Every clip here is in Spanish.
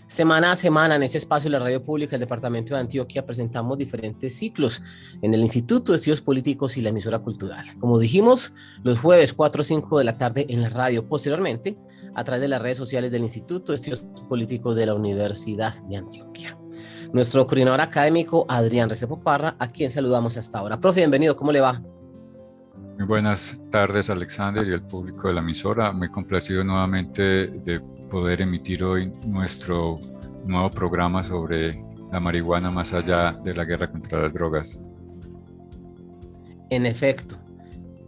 Semana a semana en ese espacio de la radio pública del Departamento de Antioquia presentamos diferentes ciclos en el Instituto de Estudios Políticos y la emisora cultural. Como dijimos, los jueves 4 o 5 de la tarde en la radio, posteriormente a través de las redes sociales del Instituto de Estudios Políticos de la Universidad de Antioquia. Nuestro coordinador académico, Adrián Restrepo Parra, a quien saludamos hasta ahora. Profe, bienvenido, ¿cómo le va? Muy buenas tardes, Alexander, y el público de la emisora. Muy complacido nuevamente de poder emitir hoy nuestro nuevo programa sobre la marihuana más allá de la guerra contra las drogas. En efecto,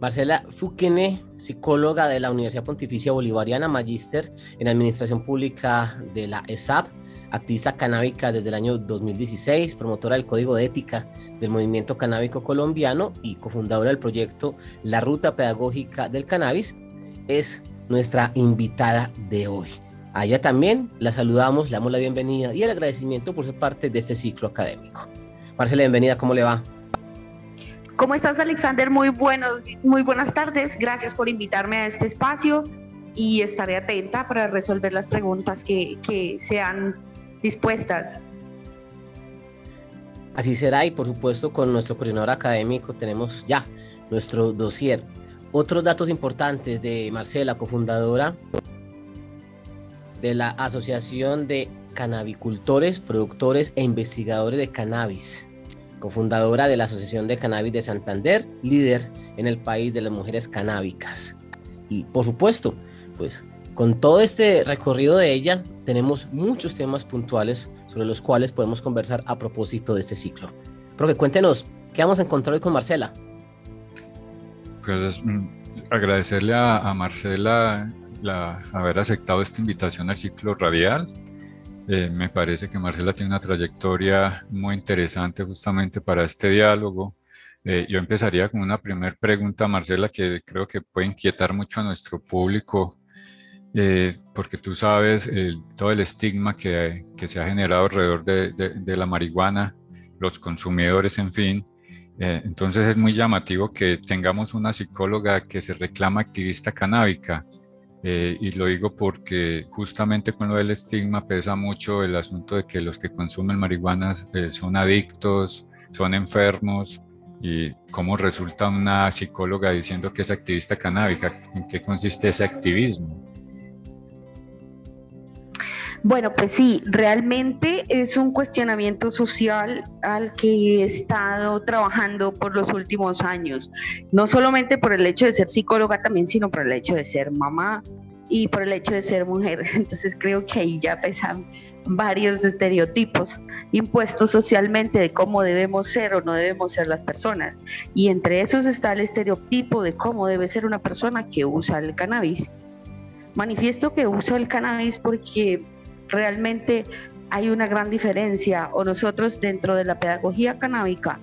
Marcela Fuquene, psicóloga de la Universidad Pontificia Bolivariana, magíster en Administración Pública de la ESAP, activista canábica desde el año 2016, promotora del Código de Ética del Movimiento Canábico Colombiano y cofundadora del proyecto La Ruta Pedagógica del Cannabis, es nuestra invitada de hoy. A ella también la saludamos, le damos la bienvenida y el agradecimiento por ser parte de este ciclo académico. Marcela, bienvenida, ¿cómo le va? ¿Cómo estás, Alexander? Muy buenas tardes. Gracias por invitarme a este espacio y estaré atenta para resolver las preguntas que sean dispuestas. Así será, y por supuesto con nuestro coordinador académico tenemos ya nuestro dossier. Otros datos importantes de Marcela, cofundadora de la Asociación de Cannabicultores, Productores e Investigadores de Cannabis, cofundadora de la Asociación de Cannabis de Santander, líder en el país de las mujeres canábicas. Y por supuesto, pues con todo este recorrido de ella, tenemos muchos temas puntuales sobre los cuales podemos conversar a propósito de este ciclo. Profe, cuéntenos, ¿qué vamos a encontrar hoy con Marcela? Pues agradecerle a Marcela haber aceptado esta invitación al ciclo radial. Me parece que Marcela tiene una trayectoria muy interesante justamente para este diálogo. Yo empezaría con una primera pregunta, Marcela, que creo que puede inquietar mucho a nuestro público, porque tú sabes todo el estigma que se ha generado alrededor de la marihuana, los consumidores, en fin. Entonces es muy llamativo que tengamos una psicóloga que se reclama activista canábica. Y lo digo porque justamente con lo del estigma pesa mucho el asunto de que los que consumen marihuana son adictos, son enfermos, y cómo resulta una psicóloga diciendo que es activista canábica. ¿En qué consiste ese activismo? Bueno, pues sí, realmente es un cuestionamiento social al que he estado trabajando por los últimos años, no solamente por el hecho de ser psicóloga también, sino por el hecho de ser mamá y por el hecho de ser mujer. Entonces creo que ahí ya pesan varios estereotipos impuestos socialmente de cómo debemos ser o no debemos ser las personas. Y entre esos está el estereotipo de cómo debe ser una persona que usa el cannabis. Manifiesto que uso el cannabis porque realmente hay una gran diferencia, o nosotros dentro de la pedagogía canábica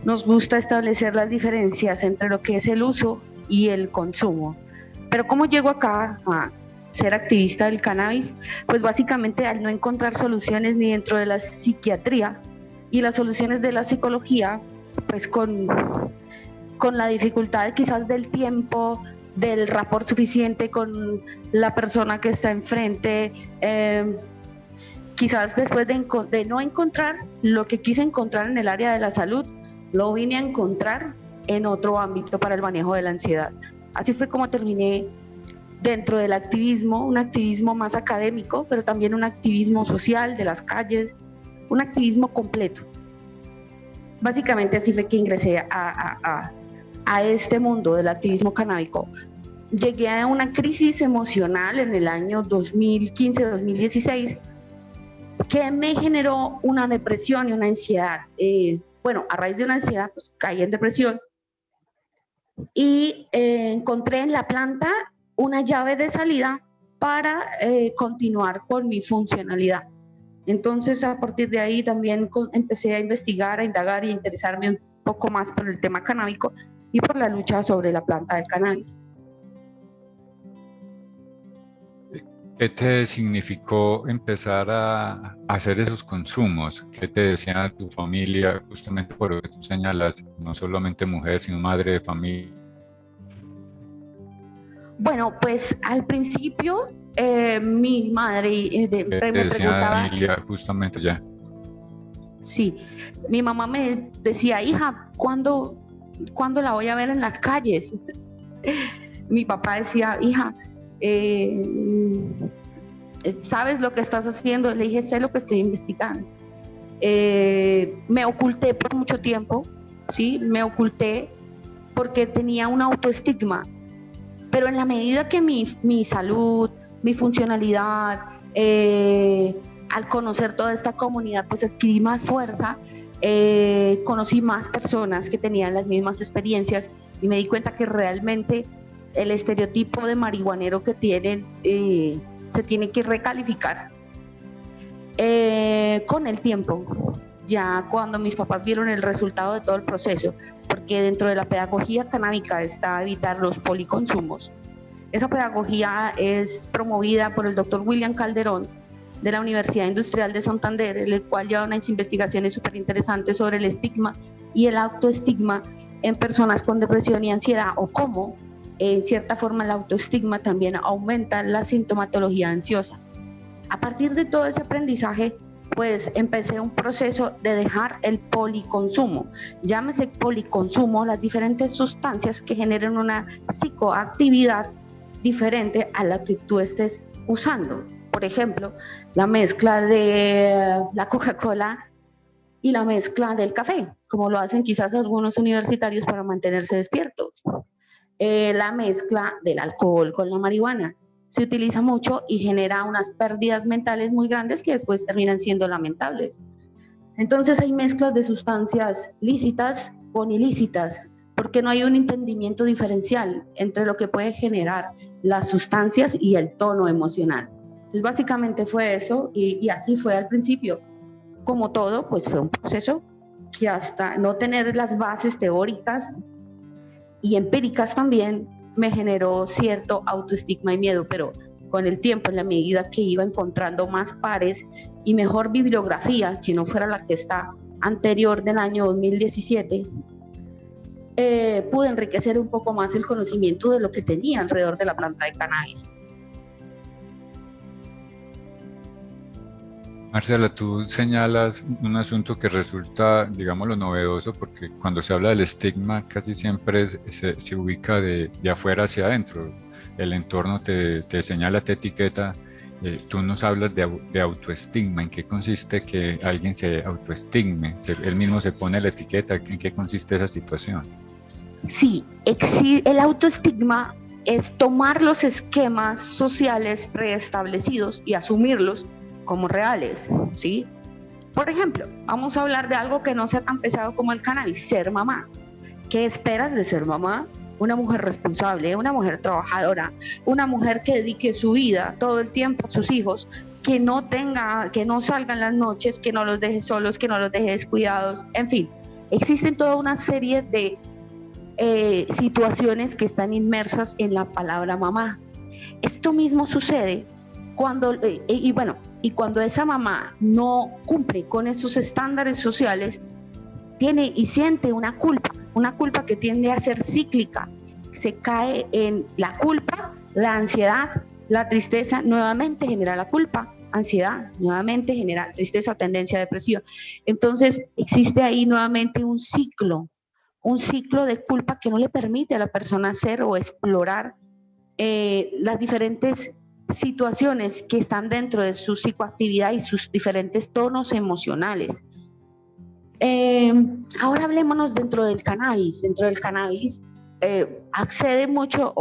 nos gusta establecer las diferencias entre lo que es el uso y el consumo. Pero ¿cómo llego acá a ser activista del cannabis? Pues básicamente al no encontrar soluciones ni dentro de la psiquiatría y las soluciones de la psicología, pues con la dificultad quizás del tiempo, del rapport suficiente con la persona que está enfrente, quizás después de no encontrar lo que quise encontrar en el área de la salud, lo vine a encontrar en otro ámbito para el manejo de la ansiedad. Así fue como terminé dentro del activismo, un activismo más académico, pero también un activismo social de las calles, un activismo completo. Básicamente así fue que ingresé a este mundo del activismo canábico. Llegué a una crisis emocional en el año 2015-2016 que me generó una depresión y una ansiedad. A raíz de una ansiedad, pues caí en depresión y encontré en la planta una llave de salida para continuar con mi funcionalidad. Entonces, a partir de ahí también empecé a investigar, a indagar y a interesarme un poco más por el tema canábico y por la lucha sobre la planta del cannabis. ¿Qué te significó empezar a hacer esos consumos? ¿Qué te decía tu familia, justamente por lo que tú señalas, no solamente mujer, sino madre de familia? Bueno, pues al principio Mi madre Te me decía preguntaba, Ilia justamente ya. sí, mi mamá me decía, hija, ¿cuándo la voy a ver en las calles? Mi papá decía, hija, ¿sabes lo que estás haciendo? Le dije, sé lo que estoy investigando. Me oculté por mucho tiempo, ¿sí? Me oculté porque tenía un autoestigma, pero en la medida que mi salud, mi funcionalidad, al conocer toda esta comunidad, pues adquirí más fuerza, conocí más personas que tenían las mismas experiencias y me di cuenta que realmente el estereotipo de marihuanero que tienen se tiene que recalificar. Con el tiempo, ya cuando mis papás vieron el resultado de todo el proceso, porque dentro de la pedagogía canábica está evitar los policonsumos. Esa pedagogía es promovida por el doctor William Calderón de la Universidad Industrial de Santander, el cual lleva unas investigaciones súper interesantes sobre el estigma y el autoestigma en personas con depresión y ansiedad, o cómo, en cierta forma, el autoestigma también aumenta la sintomatología ansiosa. A partir de todo ese aprendizaje, pues empecé un proceso de dejar el policonsumo. Llámese policonsumo las diferentes sustancias que generen una psicoactividad diferente a la que tú estés usando. Por ejemplo, la mezcla de la Coca-Cola y la mezcla del café, como lo hacen quizás algunos universitarios para mantenerse despiertos. La mezcla del alcohol con la marihuana se utiliza mucho y genera unas pérdidas mentales muy grandes que después terminan siendo lamentables. Entonces hay mezclas de sustancias lícitas con ilícitas, porque no hay un entendimiento diferencial entre lo que puede generar las sustancias y el tono emocional. Entonces básicamente fue eso y así fue al principio. Como todo, pues fue un proceso que hasta no tener las bases teóricas y empíricas también me generó cierto autoestigma y miedo, pero con el tiempo, en la medida que iba encontrando más pares y mejor bibliografía, que no fuera la que está anterior del año 2017, pude enriquecer un poco más el conocimiento de lo que tenía alrededor de la planta de cannabis. Marcela, tú señalas un asunto que resulta, digámoslo, novedoso, porque cuando se habla del estigma casi siempre se ubica de afuera hacia adentro. El entorno te señala, te etiqueta. Tú nos hablas de autoestigma. ¿En qué consiste que alguien se autoestigme? Él mismo se pone la etiqueta. ¿En qué consiste esa situación? Sí, el autoestigma es tomar los esquemas sociales preestablecidos y asumirlos como reales, ¿sí? Por ejemplo, vamos a hablar de algo que no sea tan pesado como el cannabis, ser mamá. ¿Qué esperas de ser mamá? Una mujer responsable, una mujer trabajadora, una mujer que dedique su vida todo el tiempo a sus hijos, que no salgan las noches, que no los deje solos, que no los deje descuidados, en fin. Existen toda una serie de situaciones que están inmersas en la palabra mamá. Esto mismo sucede cuando, cuando esa mamá no cumple con esos estándares sociales, tiene y siente una culpa que tiende a ser cíclica. Se cae en la culpa, la ansiedad, la tristeza, nuevamente genera la culpa, ansiedad, nuevamente genera tristeza, tendencia depresiva. Entonces existe ahí nuevamente un ciclo de culpa que no le permite a la persona hacer o explorar las diferentes situaciones que están dentro de su psicoactividad y sus diferentes tonos emocionales. Ahora hablémonos dentro del cannabis. Dentro del cannabis accede mucho,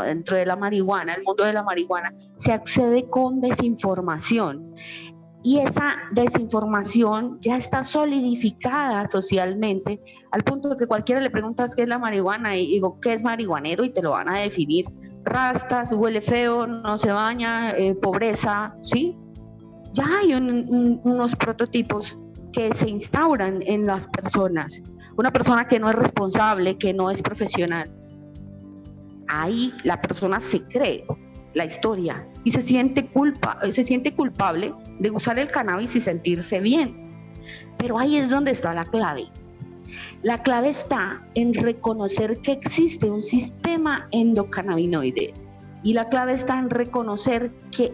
dentro de la marihuana, el mundo de la marihuana, se accede con desinformación. Y esa desinformación ya está solidificada socialmente, al punto de que cualquiera le preguntas qué es la marihuana y digo, ¿qué es marihuanero? Y te lo van a definir. Rastas, huele feo, no se baña, pobreza, ¿sí? Ya hay unos prototipos que se instauran en las personas. Una persona que no es responsable, que no es profesional. Ahí la persona se cree la historia y se siente culpable de usar el cannabis y sentirse bien. Pero ahí es donde está la clave. La clave está en reconocer que existe un sistema endocannabinoide Y la clave está en reconocer que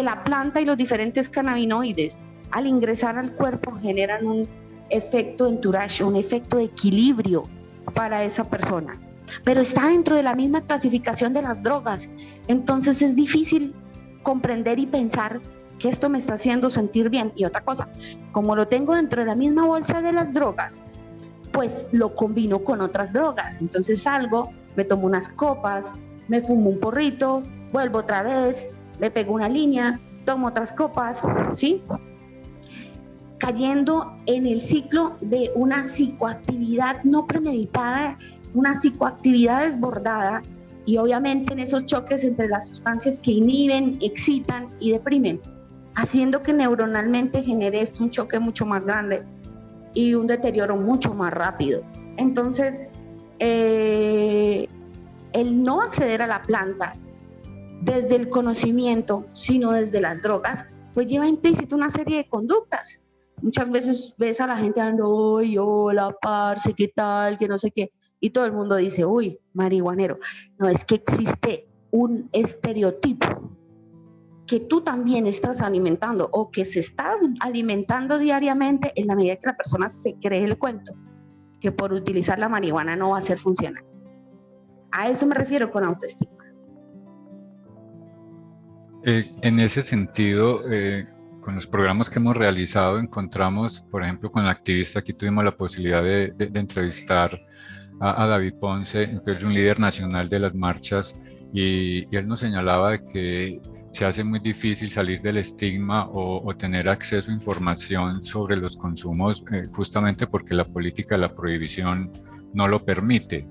la planta y los diferentes cannabinoides al ingresar al cuerpo generan un efecto de entourage, un efecto de equilibrio para esa persona. Pero está dentro de la misma clasificación de las drogas. Entonces es difícil comprender y pensar que esto me está haciendo sentir bien. Y otra cosa, como lo tengo dentro de la misma bolsa de las drogas, pues lo combino con otras drogas. Entonces salgo, me tomo unas copas, me fumo un porrito, vuelvo otra vez, me pego una línea, tomo otras copas, ¿sí? Cayendo en el ciclo de una psicoactividad no premeditada, una psicoactividad desbordada, y obviamente en esos choques entre las sustancias que inhiben, excitan y deprimen, haciendo que neuronalmente genere esto un choque mucho más grande y un deterioro mucho más rápido. Entonces, el no acceder a la planta desde el conocimiento, sino desde las drogas, pues lleva implícito una serie de conductas. Muchas veces ves a la gente dando, uy, hola, parce, ¿qué tal? Que no sé qué. Y todo el mundo dice, uy, marihuanero. No, es que existe un estereotipo que tú también estás alimentando o que se está alimentando diariamente en la medida que la persona se cree el cuento, que por utilizar la marihuana no va a ser funcional. A eso me refiero con autoestima. En ese sentido, con los programas que hemos realizado, encontramos, por ejemplo, con el activista, aquí tuvimos la posibilidad de entrevistar a David Ponce, que es un líder nacional de las marchas, y él nos señalaba de que se hace muy difícil salir del estigma o tener acceso a información sobre los consumos, justamente porque la política de la prohibición no lo permite.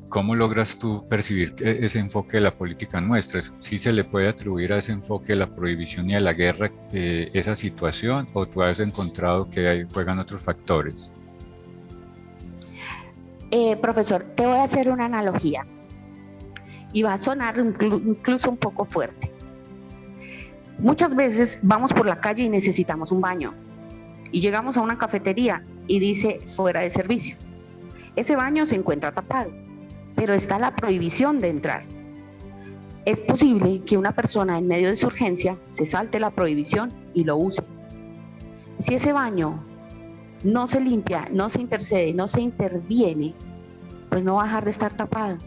¿Cómo logras tú percibir ese enfoque de la política nuestra? ¿Sí se le puede atribuir a ese enfoque de la prohibición y a la guerra esa situación, o tú has encontrado que juegan otros factores? Profesor, te voy a hacer una analogía y va a sonar incluso un poco fuerte. Muchas veces vamos por la calle y necesitamos un baño y llegamos a una cafetería y dice fuera de servicio. Ese baño se encuentra tapado, pero está la prohibición de entrar. Es posible que una persona en medio de su urgencia se salte la prohibición y lo use. Si ese baño no se limpia, no se intercede, no se interviene, pues no va a dejar de estar tapado.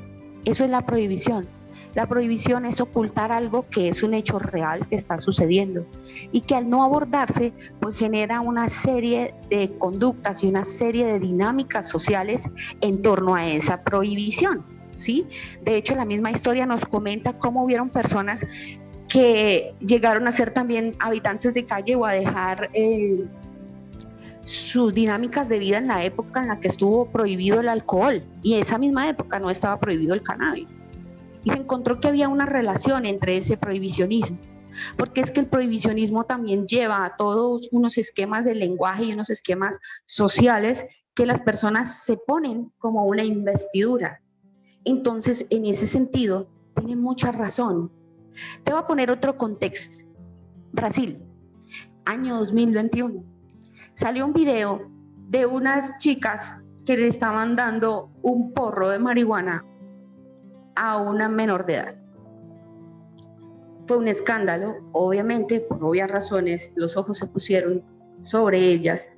Eso es la prohibición. La prohibición es ocultar algo que es un hecho real que está sucediendo y que al no abordarse, pues genera una serie de conductas y una serie de dinámicas sociales en torno a esa prohibición, ¿sí? De hecho, la misma historia nos comenta cómo hubieron personas que llegaron a ser también habitantes de calle o a dejar sus dinámicas de vida en la época en la que estuvo prohibido el alcohol, y en esa misma época no estaba prohibido el cannabis. Y se encontró que había una relación entre ese prohibicionismo, porque es que el prohibicionismo también lleva a todos unos esquemas de lenguaje y unos esquemas sociales que las personas se ponen como una investidura. Entonces, en ese sentido, tiene mucha razón. Te voy a poner otro contexto. Brasil, año 2021. Salió un video de unas chicas que le estaban dando un porro de marihuana a una menor de edad. Fue un escándalo, obviamente, por obvias razones, los ojos se pusieron sobre ellas,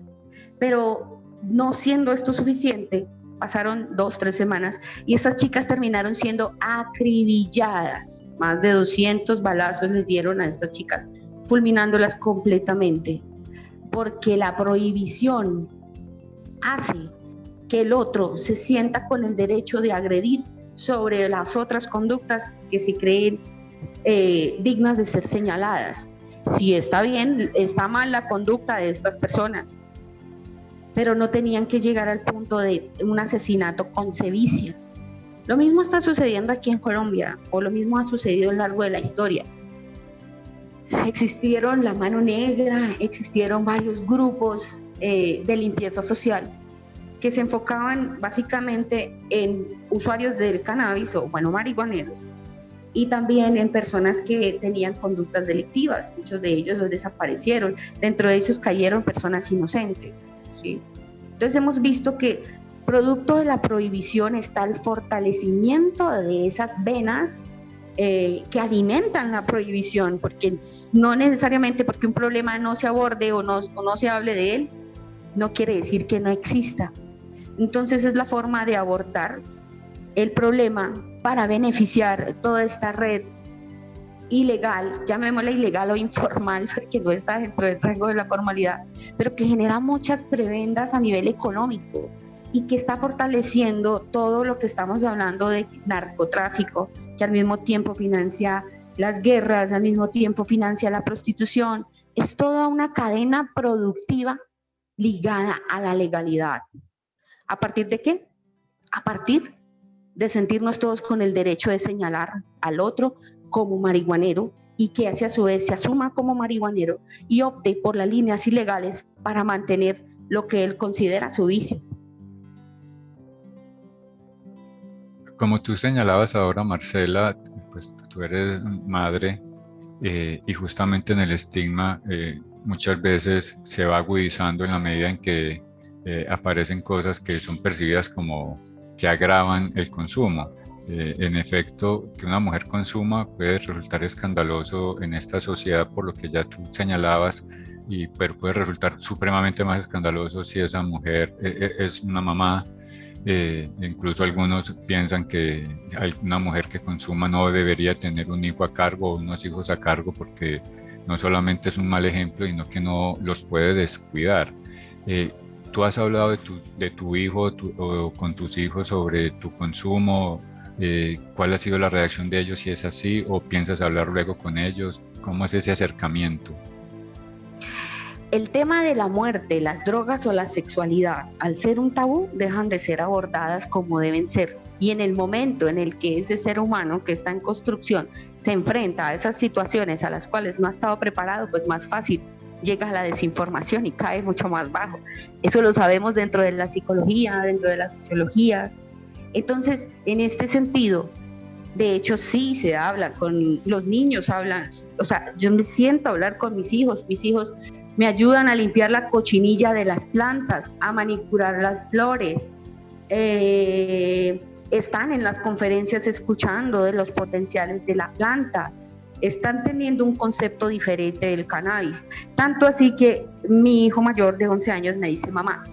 pero no siendo esto suficiente, pasaron 2-3 semanas y estas chicas terminaron siendo acribilladas. Más de 200 balazos les dieron a estas chicas, fulminándolas completamente, porque la prohibición hace que el otro se sienta con el derecho de agredir sobre las otras conductas que se creen dignas de ser señaladas. Si está bien, está mal la conducta de estas personas, pero no tenían que llegar al punto de un asesinato con sevicia. Lo mismo está sucediendo aquí en Colombia, o lo mismo ha sucedido a lo largo de la historia. Existieron la Mano Negra, existieron varios grupos de limpieza social que se enfocaban básicamente en usuarios del cannabis o marihuaneros, y también en personas que tenían conductas delictivas. Muchos de ellos los desaparecieron, dentro de ellos cayeron personas inocentes, ¿sí? Entonces hemos visto que producto de la prohibición está el fortalecimiento de esas venas que alimentan la prohibición, porque no necesariamente porque un problema no se aborde o no se hable de él, no quiere decir que no exista. Entonces es la forma de abordar el problema para beneficiar toda esta red ilegal, llamémosla ilegal o informal, porque no está dentro del rango de la formalidad, pero que genera muchas prebendas a nivel económico y que está fortaleciendo todo lo que estamos hablando de narcotráfico, que al mismo tiempo financia las guerras, al mismo tiempo financia la prostitución. Es toda una cadena productiva ligada a la legalidad. ¿A partir de qué? A partir de sentirnos todos con el derecho de señalar al otro como marihuanero y que a su vez se asuma como marihuanero y opte por las líneas ilegales para mantener lo que él considera su vicio. Como tú señalabas ahora, Marcela, pues tú eres madre y justamente en el estigma muchas veces se va agudizando en la medida en que aparecen cosas que son percibidas como que agravan el consumo. En efecto, que una mujer consuma puede resultar escandaloso en esta sociedad por lo que ya tú señalabas, pero puede resultar supremamente más escandaloso si esa mujer es una mamá. Incluso algunos piensan que una mujer que consuma no debería tener un hijo a cargo o unos hijos a cargo porque no solamente es un mal ejemplo, sino que no los puede descuidar. ¿Tú has hablado de tu hijo o con tus hijos sobre tu consumo? ¿Cuál ha sido la reacción de ellos si es así? ¿O piensas hablar luego con ellos? ¿Cómo es ese acercamiento? El tema de la muerte, las drogas o la sexualidad, al ser un tabú, dejan de ser abordadas como deben ser. Y en el momento en el que ese ser humano que está en construcción se enfrenta a esas situaciones a las cuales no ha estado preparado, pues más fácil llega a la desinformación y cae mucho más bajo. Eso lo sabemos dentro de la psicología, dentro de la sociología. Entonces, en este sentido, de hecho sí se habla con los niños, o sea, yo me siento a hablar con mis hijos me ayudan a limpiar la cochinilla de las plantas, a manipular las flores, están en las conferencias escuchando de los potenciales de la planta, están teniendo un concepto diferente del cannabis, tanto así que mi hijo mayor de 11 años me dice: mamá,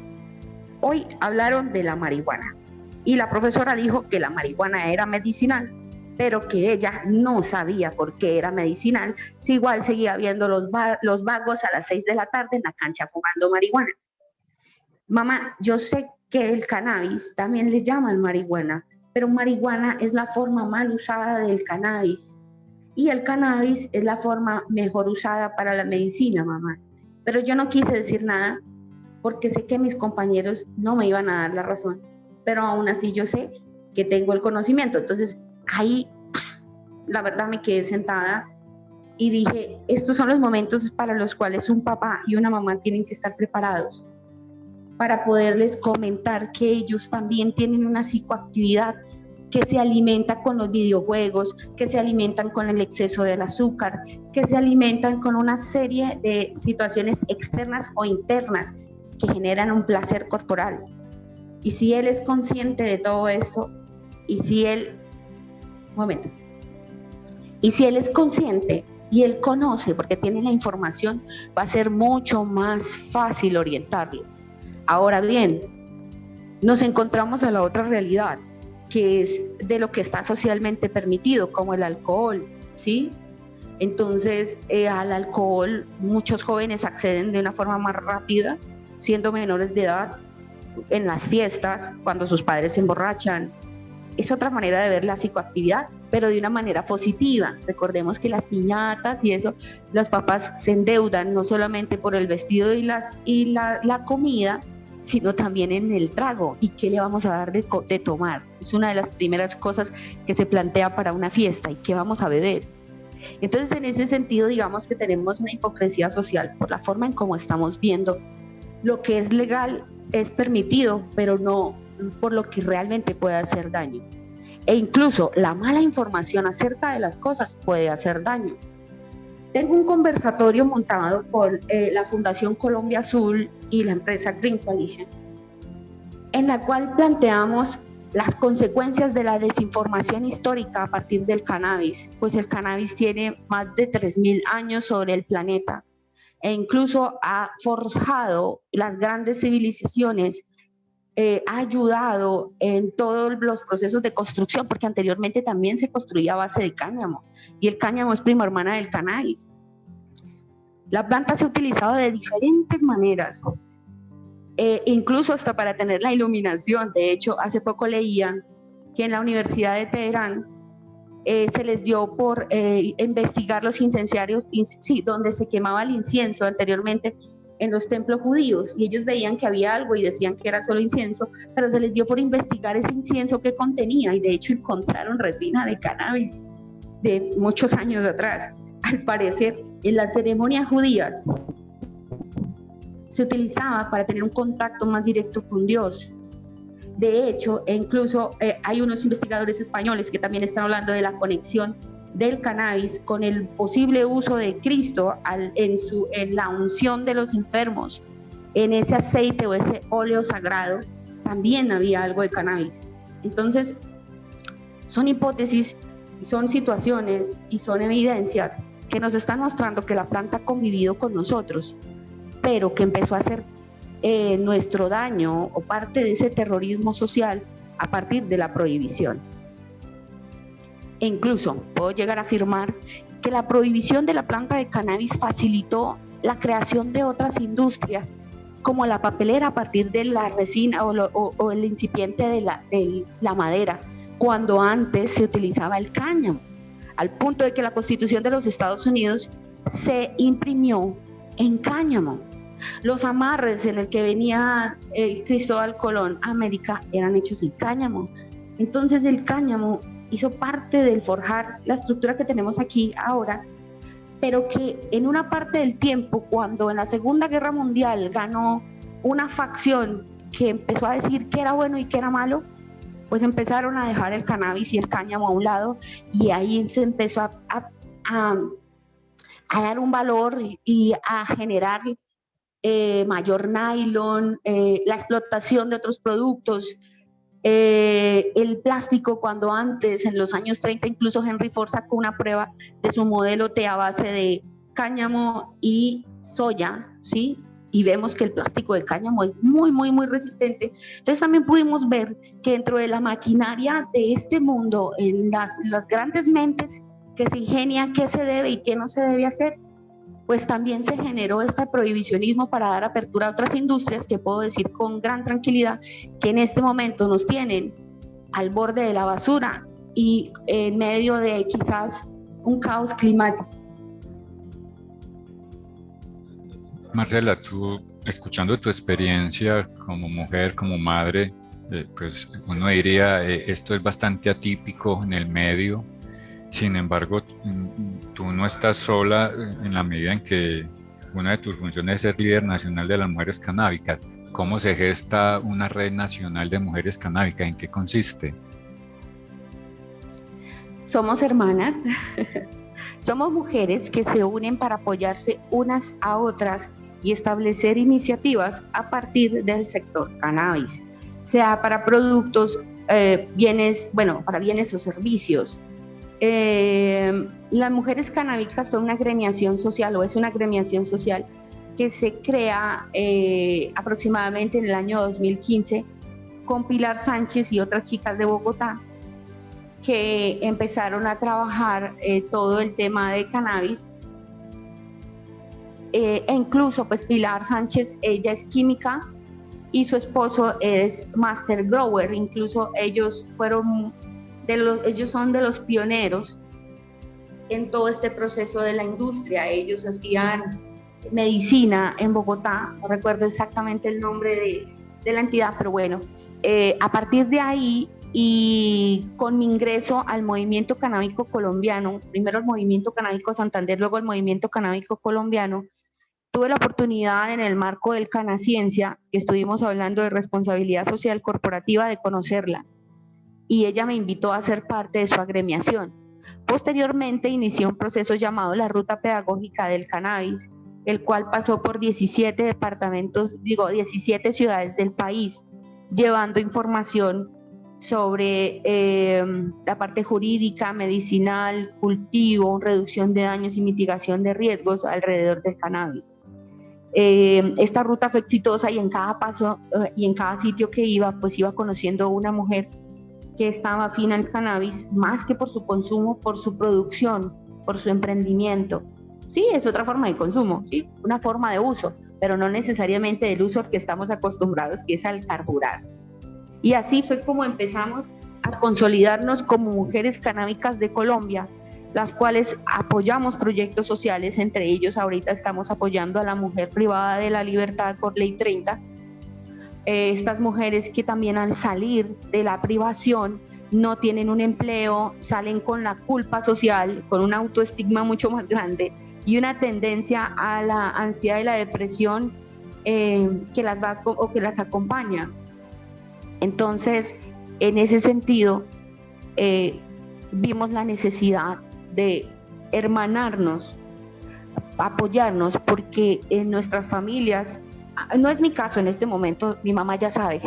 hoy hablaron de la marihuana y la profesora dijo que la marihuana era medicinal, pero que ella no sabía por qué era medicinal, si igual seguía viendo los vagos a las 6 de la tarde en la cancha jugando marihuana. Mamá, yo sé que el cannabis también le llaman marihuana, pero marihuana es la forma mal usada del cannabis y el cannabis es la forma mejor usada para la medicina, mamá. Pero yo no quise decir nada porque sé que mis compañeros no me iban a dar la razón, pero aún así yo sé que tengo el conocimiento. Entonces ahí la verdad me quedé sentada y dije: estos son los momentos para los cuales un papá y una mamá tienen que estar preparados para poderles comentar que ellos también tienen una psicoactividad que se alimenta con los videojuegos, que se alimentan con el exceso del azúcar, que se alimentan con una serie de situaciones externas o internas que generan un placer corporal. Y si él es consciente de todo esto, y si él es consciente y él conoce, porque tiene la información, va a ser mucho más fácil orientarlo. Ahora bien, nos encontramos a la otra realidad, que es de lo que está socialmente permitido, como el alcohol, ¿sí? Entonces, al alcohol muchos jóvenes acceden de una forma más rápida, siendo menores de edad, en las fiestas, cuando sus padres se emborrachan. Es otra manera de ver la psicoactividad, pero de una manera positiva. Recordemos que las piñatas y eso, los papás se endeudan no solamente por el vestido y la comida, sino también en el trago. ¿Y qué le vamos a dar de tomar? Es una de las primeras cosas que se plantea para una fiesta. ¿Y qué vamos a beber? Entonces, en ese sentido, digamos que tenemos una hipocresía social por la forma en cómo estamos viendo. Lo que es legal es permitido, pero no por lo que realmente puede hacer daño. E incluso la mala información acerca de las cosas puede hacer daño. Tengo un conversatorio montado por la Fundación Colombia Azul y la empresa Green Coalition, en la cual planteamos las consecuencias de la desinformación histórica a partir del cannabis, pues el cannabis tiene más de 3.000 años sobre el planeta e incluso ha forjado las grandes civilizaciones, ha ayudado en todos los procesos de construcción, porque anteriormente también se construía a base de cáñamo y el cáñamo es prima hermana del cannabis. La planta se ha utilizado de diferentes maneras, incluso hasta para tener la iluminación. De hecho, hace poco leía que en la Universidad de Teherán se les dio por investigar los incenciarios, sí, donde se quemaba el incienso anteriormente en los templos judíos, y ellos veían que había algo y decían que era solo incienso, pero se les dio por investigar ese incienso que contenía, y de hecho encontraron resina de cannabis de muchos años atrás. Al parecer, en las ceremonias judías se utilizaba para tener un contacto más directo con Dios. De hecho, incluso hay unos investigadores españoles que también están hablando de la conexión del cannabis con el posible uso de Cristo en la unción de los enfermos, en ese aceite o ese óleo sagrado, también había algo de cannabis. Entonces, son hipótesis, son situaciones y son evidencias que nos están mostrando que la planta ha convivido con nosotros, pero que empezó a hacer nuestro daño o parte de ese terrorismo social a partir de la prohibición. E incluso puedo llegar a afirmar que la prohibición de la planta de cannabis facilitó la creación de otras industrias, como la papelera a partir de la resina o el incipiente de la madera, cuando antes se utilizaba el cáñamo, al punto de que la Constitución de los Estados Unidos se imprimió en cáñamo. Los amarres en el que venía Cristóbal Colón a América eran hechos en cáñamo. Entonces el cáñamo hizo parte del forjar la estructura que tenemos aquí ahora, pero que en una parte del tiempo, cuando en la Segunda Guerra Mundial ganó una facción que empezó a decir que era bueno y que era malo, pues empezaron a dejar el cannabis y el cáñamo a un lado, y ahí se empezó a dar un valor y a generar mayor nylon, la explotación de otros productos, el plástico, cuando antes, en los años 30, incluso Henry Ford sacó una prueba de su modelo T a base de cáñamo y soya, ¿sí? Y vemos que el plástico de cáñamo es muy, muy, muy resistente. Entonces también pudimos ver que dentro de la maquinaria de este mundo, en las grandes mentes que se ingenian qué se debe y qué no se debe hacer, pues también se generó este prohibicionismo para dar apertura a otras industrias que puedo decir con gran tranquilidad que en este momento nos tienen al borde de la basura y en medio de quizás un caos climático. Marcela, tú, escuchando tu experiencia como mujer, como madre, pues uno diría, esto es bastante atípico en el medio. Sin embargo, tú no estás sola en la medida en que una de tus funciones es ser líder nacional de las mujeres canábicas. ¿Cómo se gesta una red nacional de mujeres canábicas? ¿En qué consiste? Somos hermanas, somos mujeres que se unen para apoyarse unas a otras y establecer iniciativas a partir del sector cannabis, sea para productos, para bienes o servicios. Las mujeres canábicas son una agremiación social, o es una agremiación social que se crea aproximadamente en el año 2015 con Pilar Sánchez y otras chicas de Bogotá que empezaron a trabajar todo el tema de cannabis. E incluso pues Pilar Sánchez, ella es química y su esposo es master grower. Incluso ellos son de los pioneros en todo este proceso de la industria. Ellos hacían medicina en Bogotá, no recuerdo exactamente el nombre de la entidad, pero bueno, a partir de ahí y con mi ingreso al movimiento canábico colombiano, primero el movimiento canábico Santander, luego el movimiento canábico colombiano, tuve la oportunidad en el marco del Canaciencia, que estuvimos hablando de responsabilidad social corporativa, de conocerla, y ella me invitó a ser parte de su agremiación. Posteriormente inicié un proceso llamado la Ruta Pedagógica del Cannabis, el cual pasó por 17 ciudades del país, llevando información sobre la parte jurídica, medicinal, cultivo, reducción de daños y mitigación de riesgos alrededor del cannabis. Esta ruta fue exitosa y en cada paso y en cada sitio que iba, pues iba conociendo una mujer que estaba afín al cannabis, más que por su consumo, por su producción, por su emprendimiento. Sí, es otra forma de consumo, sí, una forma de uso, pero no necesariamente del uso al que estamos acostumbrados, que es al carburar. Y así fue como empezamos a consolidarnos como mujeres canábicas de Colombia, las cuales apoyamos proyectos sociales, entre ellos ahorita estamos apoyando a la mujer privada de la libertad por Ley 30. Estas mujeres que también al salir de la privación no tienen un empleo, salen con la culpa social, con un autoestigma mucho más grande y una tendencia a la ansiedad y la depresión que las acompaña. Entonces, en ese sentido, vimos la necesidad de hermanarnos, apoyarnos, porque en nuestras familias, no es mi caso en este momento, mi mamá ya sabe,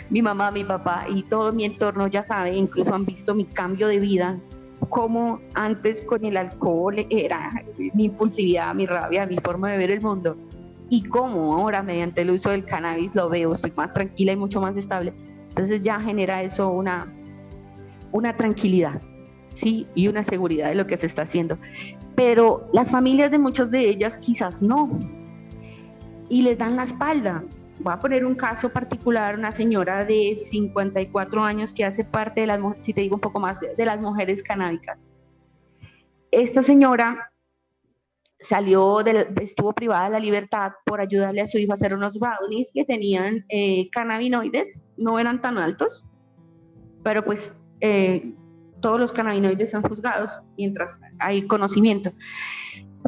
mi mamá, mi papá y todo mi entorno ya sabe, incluso han visto mi cambio de vida, cómo antes con el alcohol era mi impulsividad, mi rabia, mi forma de ver el mundo, y cómo ahora mediante el uso del cannabis lo veo, estoy más tranquila y mucho más estable. Entonces ya genera eso una tranquilidad, ¿sí? Y una seguridad de lo que se está haciendo. Pero las familias de muchas de ellas quizás no, y les dan la espalda. Voy a poner un caso particular, una señora de 54 años que hace parte de las, si te digo un poco más, de las mujeres canábicas. Esta señora estuvo privada de la libertad por ayudarle a su hijo a hacer unos brownies que tenían cannabinoides, no eran tan altos, pero pues todos los cannabinoides son juzgados mientras hay conocimiento.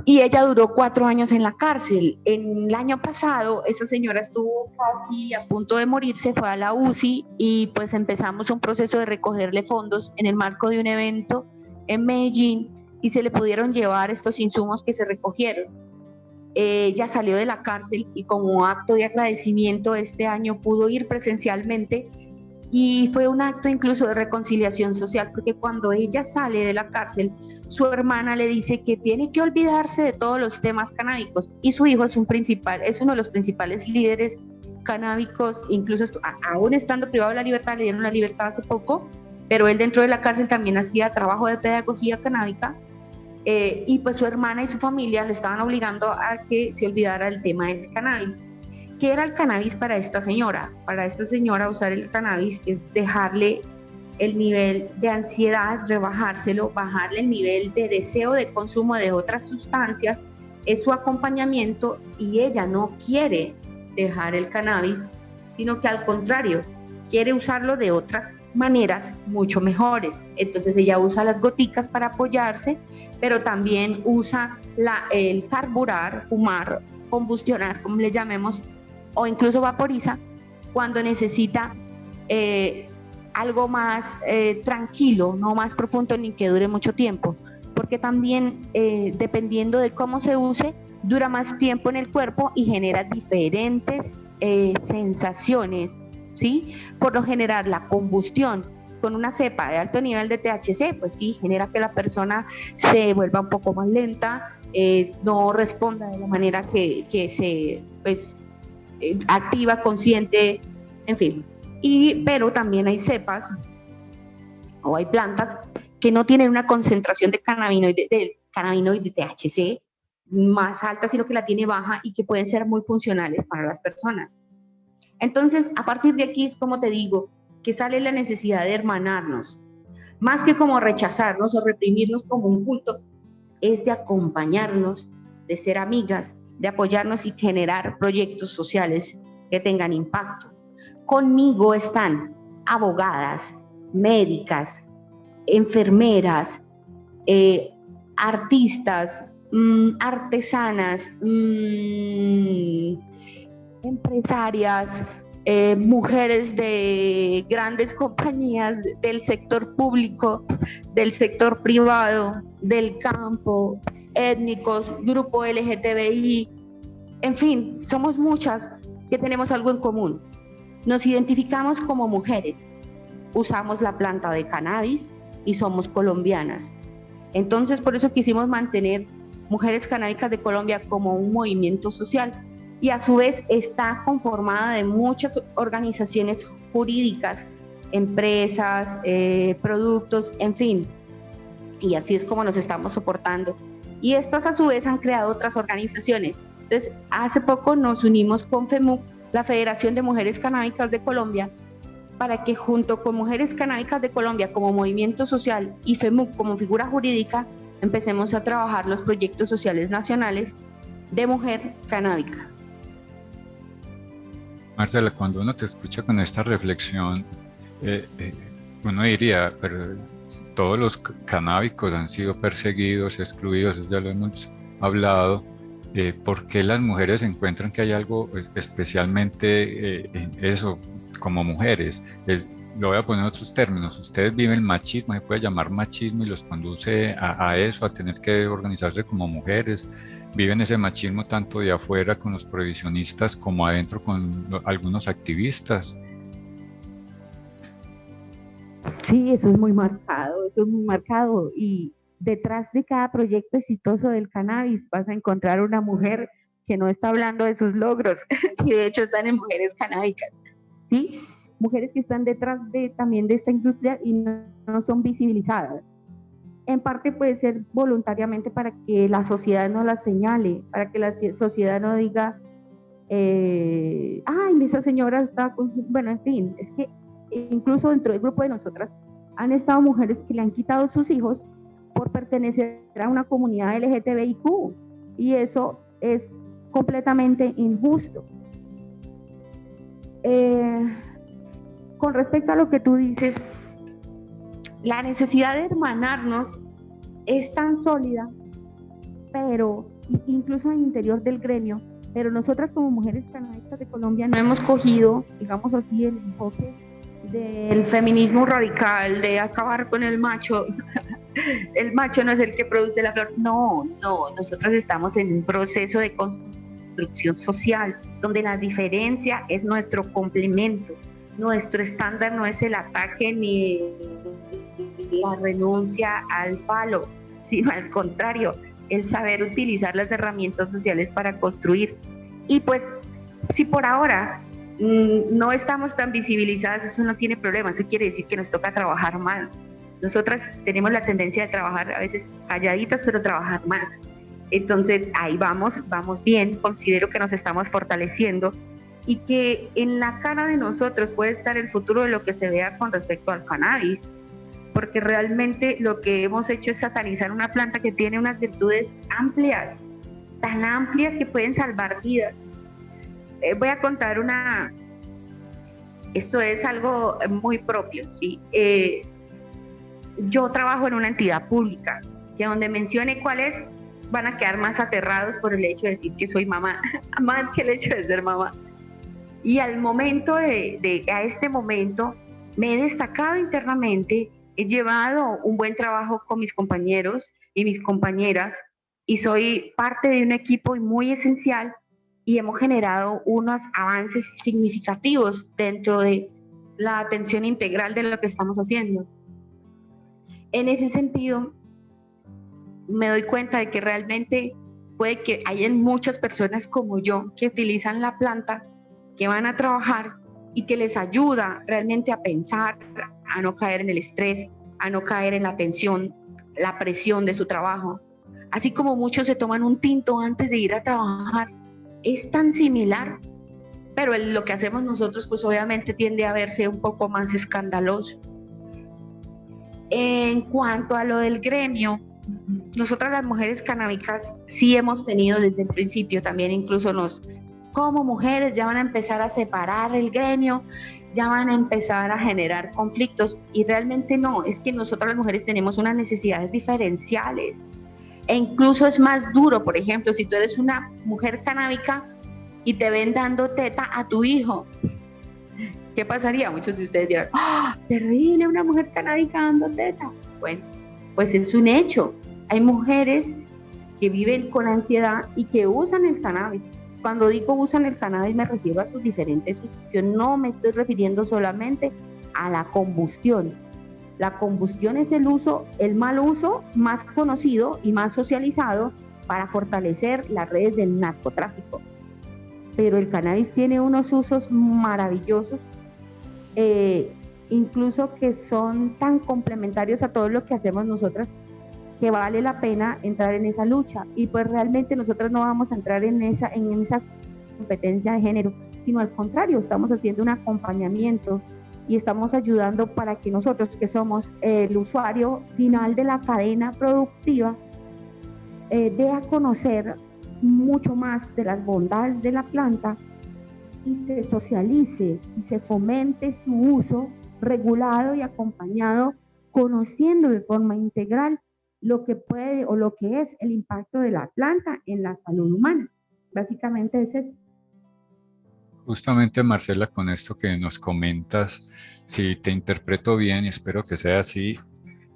Y ella duró 4 años en la cárcel. En el año pasado, esa señora estuvo casi a punto de morirse, fue a la UCI y pues empezamos un proceso de recogerle fondos en el marco de un evento en Medellín y se le pudieron llevar estos insumos que se recogieron. Ella salió de la cárcel y como acto de agradecimiento este año pudo ir presencialmente y fue un acto incluso de reconciliación social, porque cuando ella sale de la cárcel, su hermana le dice que tiene que olvidarse de todos los temas canábicos y su hijo es uno de los principales líderes canábicos, incluso aún estando privado de la libertad, le dieron la libertad hace poco, pero él dentro de la cárcel también hacía trabajo de pedagogía canábica y pues su hermana y su familia le estaban obligando a que se olvidara el tema del cannabis. ¿Qué era el cannabis para esta señora? Para esta señora usar el cannabis es dejarle el nivel de ansiedad, rebajárselo, bajarle el nivel de deseo de consumo de otras sustancias, es su acompañamiento y ella no quiere dejar el cannabis, sino que al contrario, quiere usarlo de otras maneras mucho mejores. Entonces ella usa las goticas para apoyarse, pero también usa el carburar, fumar, combustionar, como le llamemos, o incluso vaporiza cuando necesita algo más tranquilo, no más profundo ni que dure mucho tiempo, porque también dependiendo de cómo se use, dura más tiempo en el cuerpo y genera diferentes sensaciones, ¿sí? Por lo general, la combustión con una cepa de alto nivel de THC, pues sí, genera que la persona se vuelva un poco más lenta, no responda de la manera que se activa, consciente, en fin. Pero también hay cepas o hay plantas que no tienen una concentración de cannabinoide THC más alta, sino que la tiene baja y que pueden ser muy funcionales para las personas. Entonces, a partir de aquí es como te digo, que sale la necesidad de hermanarnos, más que como rechazarnos o reprimirnos como un culto, es de acompañarnos, de ser amigas, de apoyarnos y generar proyectos sociales que tengan impacto. Conmigo están abogadas, médicas, enfermeras, artistas, artesanas, empresarias, mujeres de grandes compañías del sector público, del sector privado, del campo, étnicos, grupo LGTBI, en fin, somos muchas que tenemos algo en común. Nos identificamos como mujeres usamos la planta de cannabis y somos colombianas. Entonces, por eso quisimos mantener Mujeres Canábicas de Colombia como un movimiento social, y a su vez está conformada de muchas organizaciones jurídicas, empresas, productos, en fin, y así es como nos estamos soportando. Y estas a su vez han creado otras organizaciones. Entonces, hace poco nos unimos con FEMUC, la Federación de Mujeres Canábicas de Colombia, para que junto con Mujeres Canábicas de Colombia como movimiento social y FEMUC como figura jurídica, empecemos a trabajar los proyectos sociales nacionales de mujer canábica. Marcela, cuando uno te escucha con esta reflexión, uno diría, pero todos los canábicos han sido perseguidos, excluidos, eso ya lo hemos hablado. ¿Por qué las mujeres encuentran que hay algo especialmente en eso, como mujeres? Lo voy a poner en otros términos. Ustedes viven el machismo, se puede llamar machismo, y los conduce a eso, a tener que organizarse como mujeres. Viven ese machismo tanto de afuera con los prohibicionistas como adentro con algunos activistas. Sí, eso es muy marcado, y detrás de cada proyecto exitoso del cannabis vas a encontrar una mujer que no está hablando de sus logros, que de hecho están en Mujeres Canábicas, ¿sí? Mujeres que están detrás también de esta industria y no son visibilizadas. En parte puede ser voluntariamente para que la sociedad no las señale, para que la sociedad no diga, ay, esa señora está con su... Bueno, en fin, es que incluso dentro del grupo de nosotras han estado mujeres que le han quitado sus hijos por pertenecer a una comunidad LGTBIQ, y eso es completamente injusto. Con respecto a lo que tú dices, la necesidad de hermanarnos es tan sólida, pero incluso al interior del gremio, pero nosotras como Mujeres Canábicas de Colombia no hemos cogido, digamos así, el enfoque del feminismo radical, de acabar con el macho. El macho no es el que produce la flor. No, nosotras estamos en un proceso de construcción social, donde la diferencia es nuestro complemento. Nuestro estándar no es el ataque ni la renuncia al falo, sino al contrario, el saber utilizar las herramientas sociales para construir. Y pues, si por ahora no estamos tan visibilizadas, eso no tiene problema, eso quiere decir que nos toca trabajar más. Nosotras tenemos la tendencia de trabajar a veces calladitas, pero trabajar más. Entonces, ahí vamos bien, considero que nos estamos fortaleciendo, y que en la cara de nosotros puede estar el futuro de lo que se vea con respecto al cannabis, porque realmente lo que hemos hecho es satanizar una planta que tiene unas virtudes amplias, tan amplias que pueden salvar vidas. Voy a contar esto es algo muy propio, ¿sí? Yo trabajo en una entidad pública, que donde mencione cuál es, van a quedar más aterrados por el hecho de decir que soy mamá, más que el hecho de ser mamá. Y al momento a este momento, me he destacado internamente, he llevado un buen trabajo con mis compañeros y mis compañeras, y soy parte de un equipo muy esencial, y hemos generado unos avances significativos dentro de la atención integral de lo que estamos haciendo. En ese sentido, me doy cuenta de que realmente puede que hayan muchas personas como yo que utilizan la planta, que van a trabajar y que les ayuda realmente a pensar, a no caer en el estrés, a no caer en la tensión, la presión de su trabajo. Así como muchos se toman un tinto antes de ir a trabajar, es tan similar, pero lo que hacemos nosotros pues obviamente tiende a verse un poco más escandaloso. En cuanto a lo del gremio, nosotras las mujeres canábicas sí hemos tenido desde el principio, también incluso como mujeres ya van a empezar a separar el gremio, ya van a empezar a generar conflictos, y realmente no, es que nosotras las mujeres tenemos unas necesidades diferenciales, e incluso es más duro. Por ejemplo, si tú eres una mujer canábica y te ven dando teta a tu hijo, ¿qué pasaría? Muchos de ustedes dirán, ¡oh, terrible, una mujer canábica dando teta! Bueno, pues es un hecho. Hay mujeres que viven con ansiedad y que usan el cannabis. Cuando digo usan el cannabis me refiero a sus diferentes usos. Yo no me estoy refiriendo solamente a la combustión. La combustión es el mal uso más conocido y más socializado para fortalecer las redes del narcotráfico. Pero el cannabis tiene unos usos maravillosos, incluso que son tan complementarios a todo lo que hacemos nosotras, que vale la pena entrar en esa lucha. Y pues realmente nosotros no vamos a entrar en esa competencia de género, sino al contrario, estamos haciendo un acompañamiento y estamos ayudando para que nosotros, que somos el usuario final de la cadena productiva, dé a conocer mucho más de las bondades de la planta y se socialice y se fomente su uso regulado y acompañado, conociendo de forma integral lo que puede o lo que es el impacto de la planta en la salud humana. Básicamente es eso. Justamente, Marcela, con esto que nos comentas, si te interpreto bien y espero que sea así,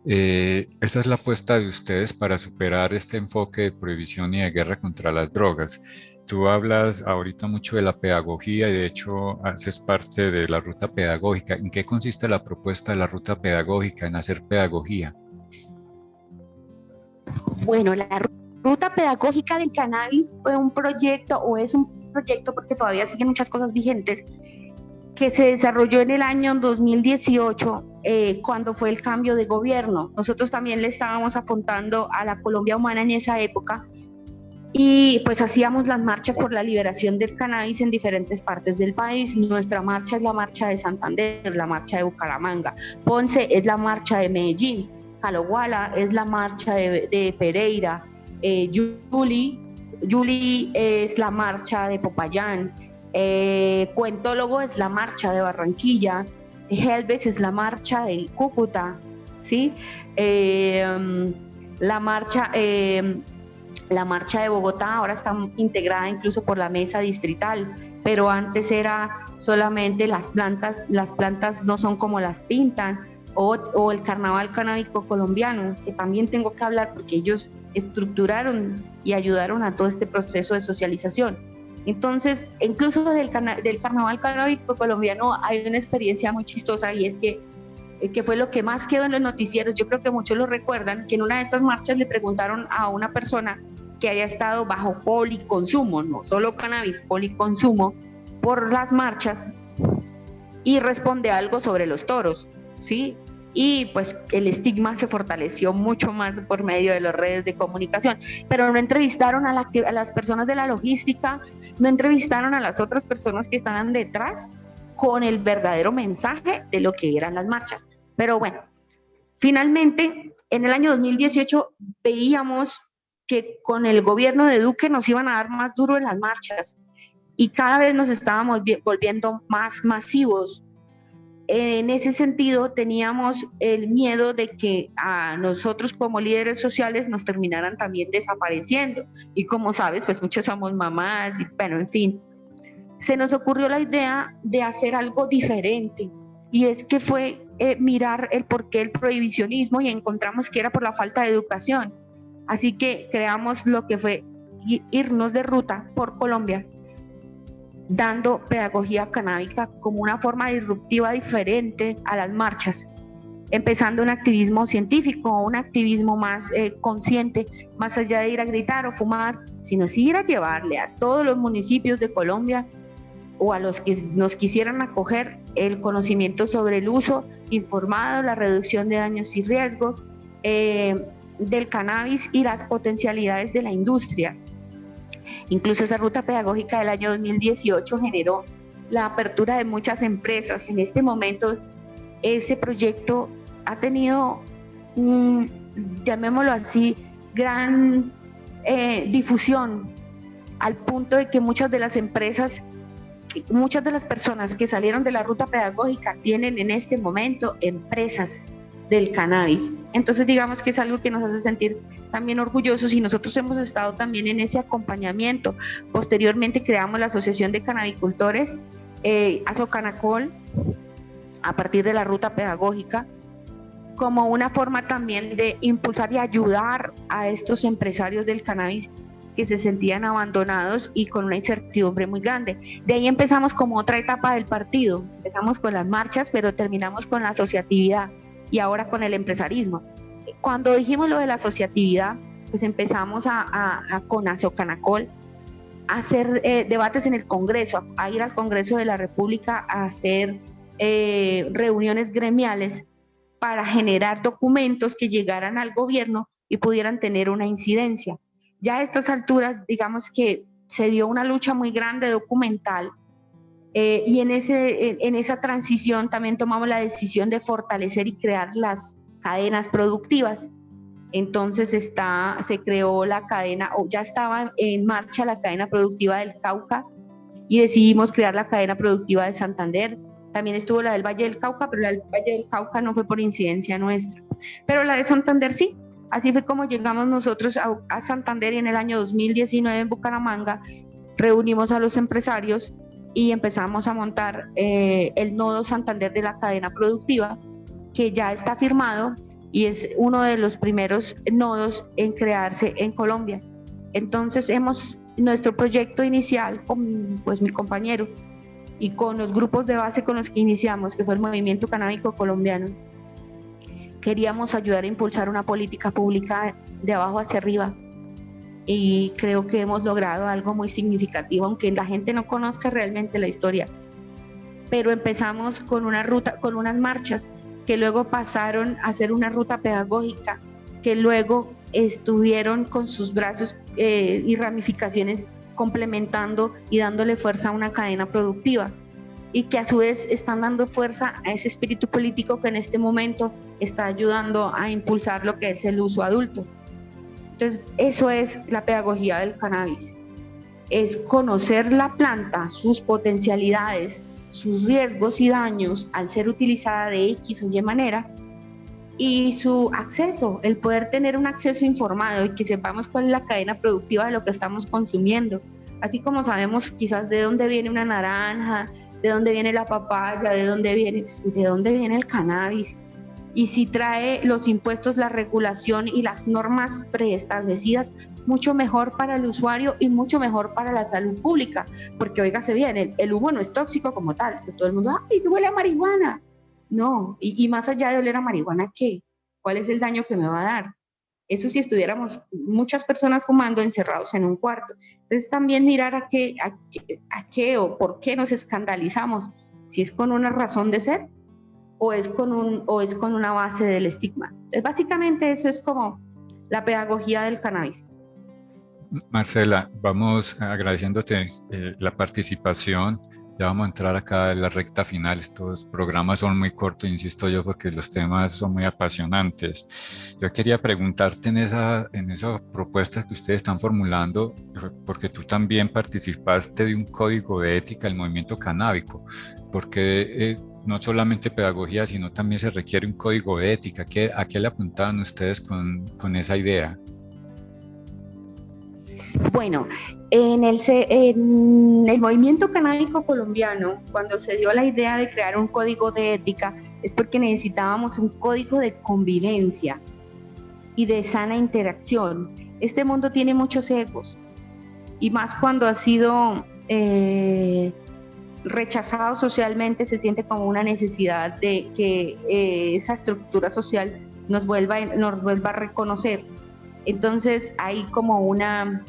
esta es la apuesta de ustedes para superar este enfoque de prohibición y de guerra contra las drogas. Tú hablas ahorita mucho de la pedagogía y de hecho haces parte de la ruta pedagógica. ¿En qué consiste la propuesta de la ruta pedagógica, en hacer pedagogía? Bueno, la ruta pedagógica del cannabis fue un proyecto, o es un proyecto porque todavía siguen muchas cosas vigentes, que se desarrolló en el año 2018, cuando fue el cambio de gobierno. Nosotros también le estábamos apuntando a la Colombia humana en esa época y pues hacíamos las marchas por la liberación del cannabis en diferentes partes del país. Nuestra marcha es la marcha de Santander, la marcha de Bucaramanga, Ponce es la marcha de Medellín, Caloguala es la marcha de Pereira, Yuli es la marcha de Popayán, Cuentólogo es la marcha de Barranquilla, Helves es la marcha de Cúcuta, ¿sí? La marcha de Bogotá ahora está integrada incluso por la mesa distrital, pero antes era solamente las plantas no son como las pintan, o el carnaval canábico colombiano, que también tengo que hablar porque ellos estructuraron y ayudaron a todo este proceso de socialización. Entonces, incluso del carnaval canábico colombiano hay una experiencia muy chistosa, y es que fue lo que más quedó en los noticieros. Yo creo que muchos lo recuerdan, que en una de estas marchas le preguntaron a una persona que haya estado bajo policonsumo, no solo cannabis, policonsumo, por las marchas, y responde algo sobre los toros, ¿sí? Y pues el estigma se fortaleció mucho más por medio de las redes de comunicación, pero no entrevistaron a las personas de la logística, no entrevistaron a las otras personas que estaban detrás con el verdadero mensaje de lo que eran las marchas. Pero bueno, finalmente en el año 2018 veíamos que con el gobierno de Duque nos iban a dar más duro en las marchas y cada vez nos estábamos volviendo más masivos. En ese sentido, teníamos el miedo de que a nosotros como líderes sociales nos terminaran también desapareciendo. Y como sabes, pues muchos somos mamás y bueno, en fin. Se nos ocurrió la idea de hacer algo diferente. Y es que fue mirar el porqué del prohibicionismo, y encontramos que era por la falta de educación. Así que creamos lo que fue irnos de ruta por Colombia, dando pedagogía canábica como una forma disruptiva diferente a las marchas, empezando un activismo científico, un activismo más consciente, más allá de ir a gritar o fumar, sino sí ir a llevarle a todos los municipios de Colombia o a los que nos quisieran acoger el conocimiento sobre el uso informado, la reducción de daños y riesgos del cannabis y las potencialidades de la industria. Incluso esa ruta pedagógica del año 2018 generó la apertura de muchas empresas. En este momento, ese proyecto ha tenido, llamémoslo así, gran difusión, al punto de que muchas de las empresas, muchas de las personas que salieron de la ruta pedagógica tienen en este momento empresas del cannabis. Entonces digamos que es algo que nos hace sentir también orgullosos, y nosotros hemos estado también en ese acompañamiento. Posteriormente creamos la Asociación de Cannabicultores, Asocanacol, a partir de la ruta pedagógica, como una forma también de impulsar y ayudar a estos empresarios del cannabis que se sentían abandonados y con una incertidumbre muy grande. De ahí empezamos como otra etapa del partido. Empezamos con las marchas, pero terminamos con la asociatividad y ahora con el empresarismo. Cuando dijimos lo de la asociatividad, pues empezamos con Asocanacol a hacer debates en el Congreso, a ir al Congreso de la República a hacer reuniones gremiales para generar documentos que llegaran al gobierno y pudieran tener una incidencia. Ya a estas alturas, digamos que se dio una lucha muy grande documental y en esa transición también tomamos la decisión de fortalecer y crear las cadenas productivas. Entonces se creó la cadena, o ya estaba en marcha la cadena productiva del Cauca y decidimos crear la cadena productiva de Santander. También estuvo la del Valle del Cauca, pero la del Valle del Cauca no fue por incidencia nuestra. Pero la de Santander sí. Así fue como llegamos nosotros a Santander y en el año 2019 en Bucaramanga reunimos a los empresarios y empezamos a montar el nodo Santander de la cadena productiva, que ya está firmado y es uno de los primeros nodos en crearse en Colombia. Entonces nuestro proyecto inicial con pues, mi compañero y con los grupos de base con los que iniciamos, que fue el Movimiento Canábico Colombiano, queríamos ayudar a impulsar una política pública de abajo hacia arriba y creo que hemos logrado algo muy significativo, aunque la gente no conozca realmente la historia. Pero empezamos con una ruta, con unas marchas que luego pasaron a ser una ruta pedagógica, que luego estuvieron con sus brazos y ramificaciones complementando y dándole fuerza a una cadena productiva y que a su vez están dando fuerza a ese espíritu político que en este momento está ayudando a impulsar lo que es el uso adulto. Entonces, eso es la pedagogía del cannabis. Es conocer la planta, sus potencialidades, sus riesgos y daños al ser utilizada de X o Y manera y su acceso, el poder tener un acceso informado y que sepamos cuál es la cadena productiva de lo que estamos consumiendo. Así como sabemos quizás de dónde viene una naranja, de dónde viene la papaya, de dónde viene el cannabis y si trae los impuestos, la regulación y las normas preestablecidas, mucho mejor para el usuario y mucho mejor para la salud pública, porque óigase bien, el humo no es tóxico como tal, que todo el mundo, ¡ay, huele a marihuana! No, y más allá de oler a marihuana, ¿qué? ¿Cuál es el daño que me va a dar? Eso si estuviéramos muchas personas fumando encerrados en un cuarto. Entonces también mirar a qué o por qué nos escandalizamos, si es con una razón de ser o es con una base del estigma. Entonces, básicamente eso es como la pedagogía del cannabis. Marcela, vamos agradeciéndote la participación. Ya vamos a entrar acá en la recta final. Estos programas son muy cortos, insisto yo, porque los temas son muy apasionantes. Yo quería preguntarte en esas propuestas que ustedes están formulando, porque tú también participaste de un código de ética del movimiento canábico, porque no solamente pedagogía, sino también se requiere un código de ética. ¿A qué le apuntaban ustedes con esa idea? Bueno, en el movimiento canábico colombiano, cuando se dio la idea de crear un código de ética, es porque necesitábamos un código de convivencia y de sana interacción. Este mundo tiene muchos egos, y más cuando ha sido rechazado socialmente, se siente como una necesidad de que esa estructura social nos vuelva a reconocer. Entonces hay como una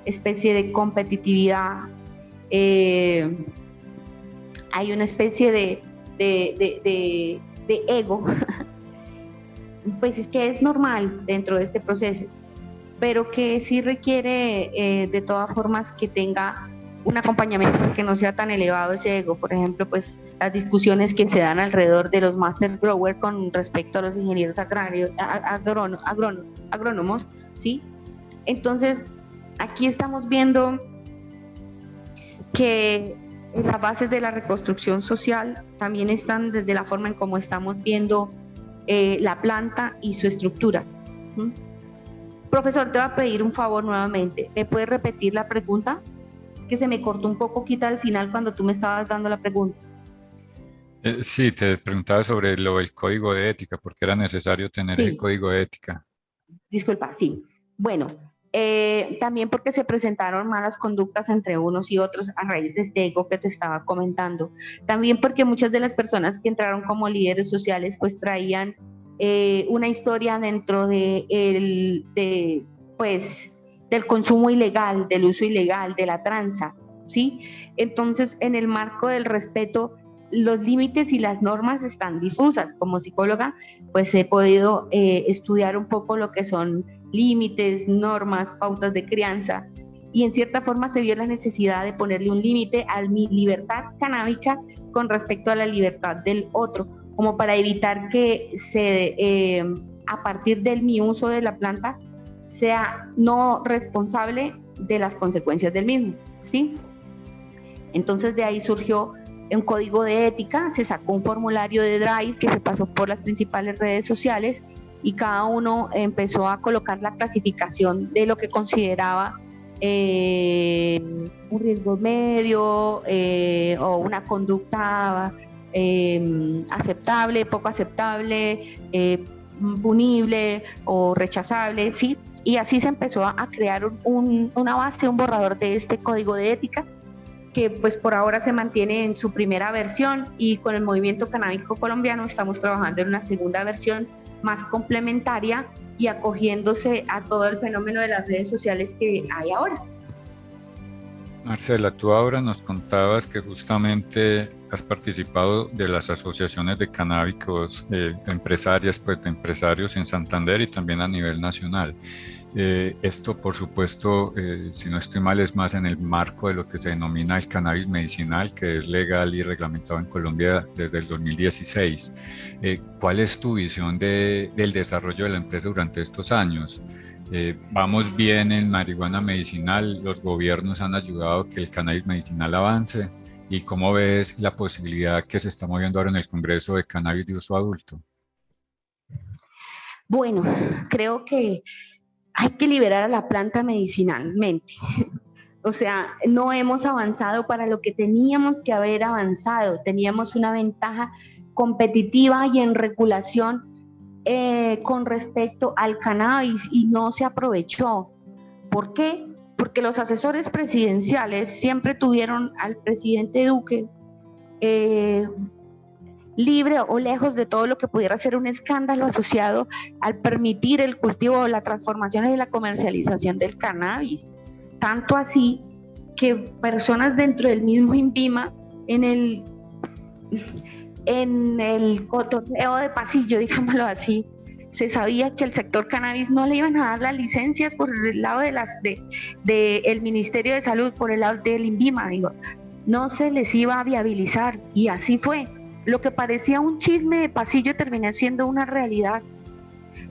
especie de competitividad, hay una especie de ego, pues es que es normal dentro de este proceso, pero que sí requiere de todas formas que tenga un acompañamiento que no sea tan elevado ese ego. Por ejemplo, pues las discusiones que se dan alrededor de los master grower con respecto a los ingenieros agrónomos, ¿sí? Entonces, aquí estamos viendo que las bases de la reconstrucción social también están desde la forma en cómo estamos viendo la planta y su estructura. Profesor, te voy a pedir un favor nuevamente. ¿Me puedes repetir la pregunta? Es que se me cortó un poco al final cuando tú me estabas dando la pregunta. Sí, te preguntaba sobre el código de ética, porque era necesario tener el código de ética. Disculpa, sí. Bueno, También porque se presentaron malas conductas entre unos y otros a raíz de este ego que te estaba comentando. También porque muchas de las personas que entraron como líderes sociales pues traían una historia dentro pues, del consumo ilegal, del uso ilegal, de la tranza, ¿sí? Entonces, en el marco del respeto, los límites y las normas están difusas. Como psicóloga, pues he podido estudiar un poco lo que son límites, normas, pautas de crianza, y en cierta forma se vio la necesidad de ponerle un límite a mi libertad canábica con respecto a la libertad del otro, como para evitar que a partir de mi uso de la planta sea no responsable de las consecuencias del mismo, ¿sí? Entonces de ahí surgió un código de ética, se sacó un formulario de Drive que se pasó por las principales redes sociales y cada uno empezó a colocar la clasificación de lo que consideraba un riesgo medio o una conducta aceptable, poco aceptable, punible o rechazable, ¿sí? Y así se empezó a crear una base, un borrador de este código de ética que pues por ahora se mantiene en su primera versión, y con el movimiento canábico colombiano estamos trabajando en una segunda versión más complementaria y acogiéndose a todo el fenómeno de las redes sociales que hay ahora. Marcela, tú ahora nos contabas que justamente has participado de las asociaciones de canábicos empresarias, pues de empresarios en Santander y también a nivel nacional. Esto, por supuesto, si no estoy mal, es más en el marco de lo que se denomina el cannabis medicinal, que es legal y reglamentado en Colombia desde el 2016. ¿Cuál es tu visión del desarrollo de la empresa durante estos años? ¿Vamos bien en marihuana medicinal? ¿Los gobiernos han ayudado a que el cannabis medicinal avance? ¿Y cómo ves la posibilidad que se está moviendo ahora en el Congreso de cannabis de uso adulto? Bueno, creo que hay que liberar a la planta medicinalmente. O sea, no hemos avanzado para lo que teníamos que haber avanzado. Teníamos una ventaja competitiva y en regulación con respecto al cannabis y no se aprovechó. ¿Por qué? Porque los asesores presidenciales siempre tuvieron al presidente Duque libre o lejos de todo lo que pudiera ser un escándalo asociado al permitir el cultivo, la transformación y la comercialización del cannabis. Tanto así que personas dentro del mismo INVIMA, en el cotorreo de pasillo, digámoslo así, se sabía que el sector cannabis no le iban a dar las licencias por el lado del Ministerio de Salud, por el lado del INVIMA, digo, no se les iba a viabilizar, y así fue. Lo que parecía un chisme de pasillo terminó siendo una realidad.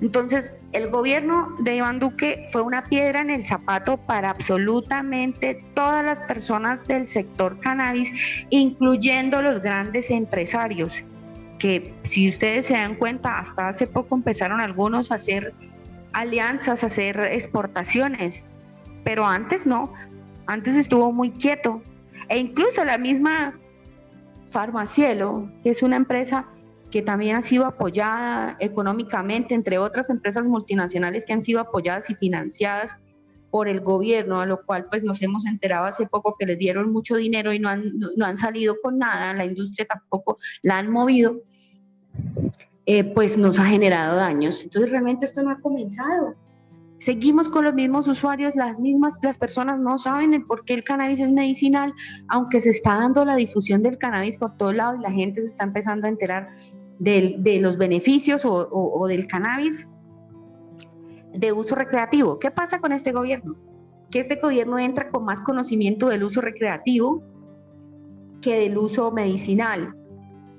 Entonces, el gobierno de Iván Duque fue una piedra en el zapato para absolutamente todas las personas del sector cannabis, incluyendo los grandes empresarios, que si ustedes se dan cuenta, hasta hace poco empezaron algunos a hacer alianzas, a hacer exportaciones, pero antes no, antes estuvo muy quieto. E incluso la misma Farmacielo, que es una empresa que también ha sido apoyada económicamente, entre otras empresas multinacionales que han sido apoyadas y financiadas por el gobierno, a lo cual pues nos hemos enterado hace poco que les dieron mucho dinero y no han salido con nada, la industria tampoco la han movido, pues nos ha generado daños. Entonces realmente esto no ha comenzado. Seguimos con los mismos usuarios, las personas no saben el por qué el cannabis es medicinal, aunque se está dando la difusión del cannabis por todos lados y la gente se está empezando a enterar de los beneficios o del cannabis de uso recreativo. ¿Qué pasa con este gobierno? Que este gobierno entra con más conocimiento del uso recreativo que del uso medicinal,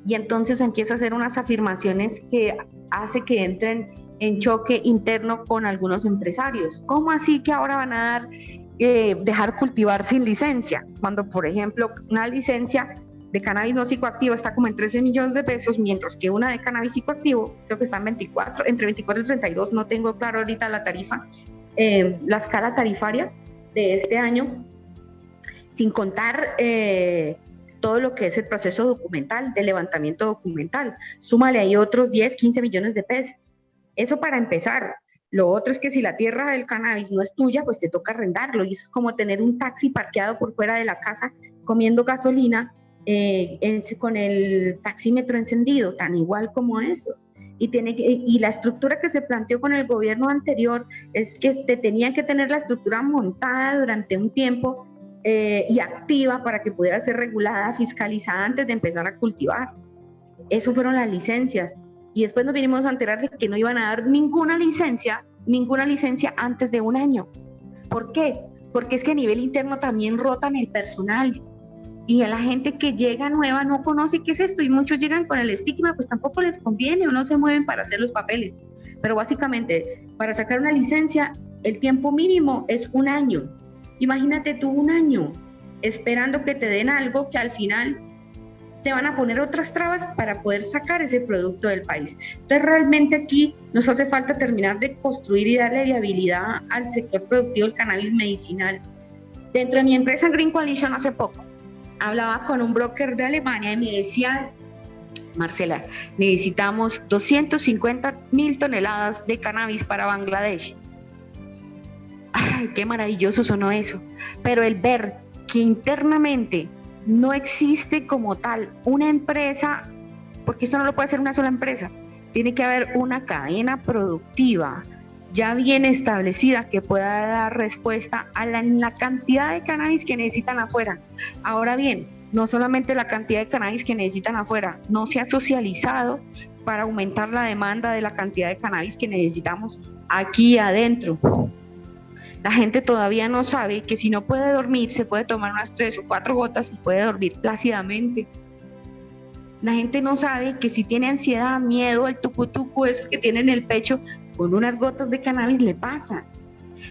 y entonces empieza a hacer unas afirmaciones que hace que entren en choque interno con algunos empresarios. ¿Cómo así que ahora van a dejar cultivar sin licencia? Cuando, por ejemplo, una licencia de cannabis no psicoactivo está como en 13 millones de pesos, mientras que una de cannabis psicoactivo creo que está en entre 24 y 32, no tengo claro ahorita la tarifa, la escala tarifaria de este año, sin contar todo lo que es el proceso documental, de levantamiento documental. Súmale ahí otros 10, 15 millones de pesos. Eso para empezar. Lo otro es que si la tierra del cannabis no es tuya, pues te toca arrendarlo. Y eso es como tener un taxi parqueado por fuera de la casa comiendo gasolina con el taxímetro encendido, tan igual como eso. Y la estructura que se planteó con el gobierno anterior es que tenían que tener la estructura montada durante un tiempo y activa para que pudiera ser regulada, fiscalizada antes de empezar a cultivar. Eso fueron las licencias. Y después nos vinimos a enterar de que no iban a dar ninguna licencia antes de un año. ¿Por qué? Porque es que a nivel interno también rotan el personal. Y a la gente que llega nueva no conoce qué es esto, y muchos llegan con el estigma, pues tampoco les conviene o no se mueven para hacer los papeles. Pero básicamente, para sacar una licencia, el tiempo mínimo es un año. Imagínate tú un año esperando que te den algo que al final te van a poner otras trabas para poder sacar ese producto del país. Entonces realmente aquí nos hace falta terminar de construir y darle viabilidad al sector productivo del cannabis medicinal. Dentro de mi empresa Green Coalition hace poco, hablaba con un broker de Alemania y me decía: Marcela, necesitamos 250.000 toneladas de cannabis para Bangladesh. Ay, qué maravilloso sonó eso. Pero el ver que internamente no existe como tal una empresa, porque esto no lo puede hacer una sola empresa, tiene que haber una cadena productiva ya bien establecida que pueda dar respuesta a la cantidad de cannabis que necesitan afuera. Ahora bien, no solamente la cantidad de cannabis que necesitan afuera, no se ha socializado para aumentar la demanda de la cantidad de cannabis que necesitamos aquí adentro. La gente todavía no sabe que si no puede dormir, se puede tomar unas 3 o 4 gotas y puede dormir plácidamente. La gente no sabe que si tiene ansiedad, miedo, el tucutucu, eso que tiene en el pecho, con unas gotas de cannabis le pasa.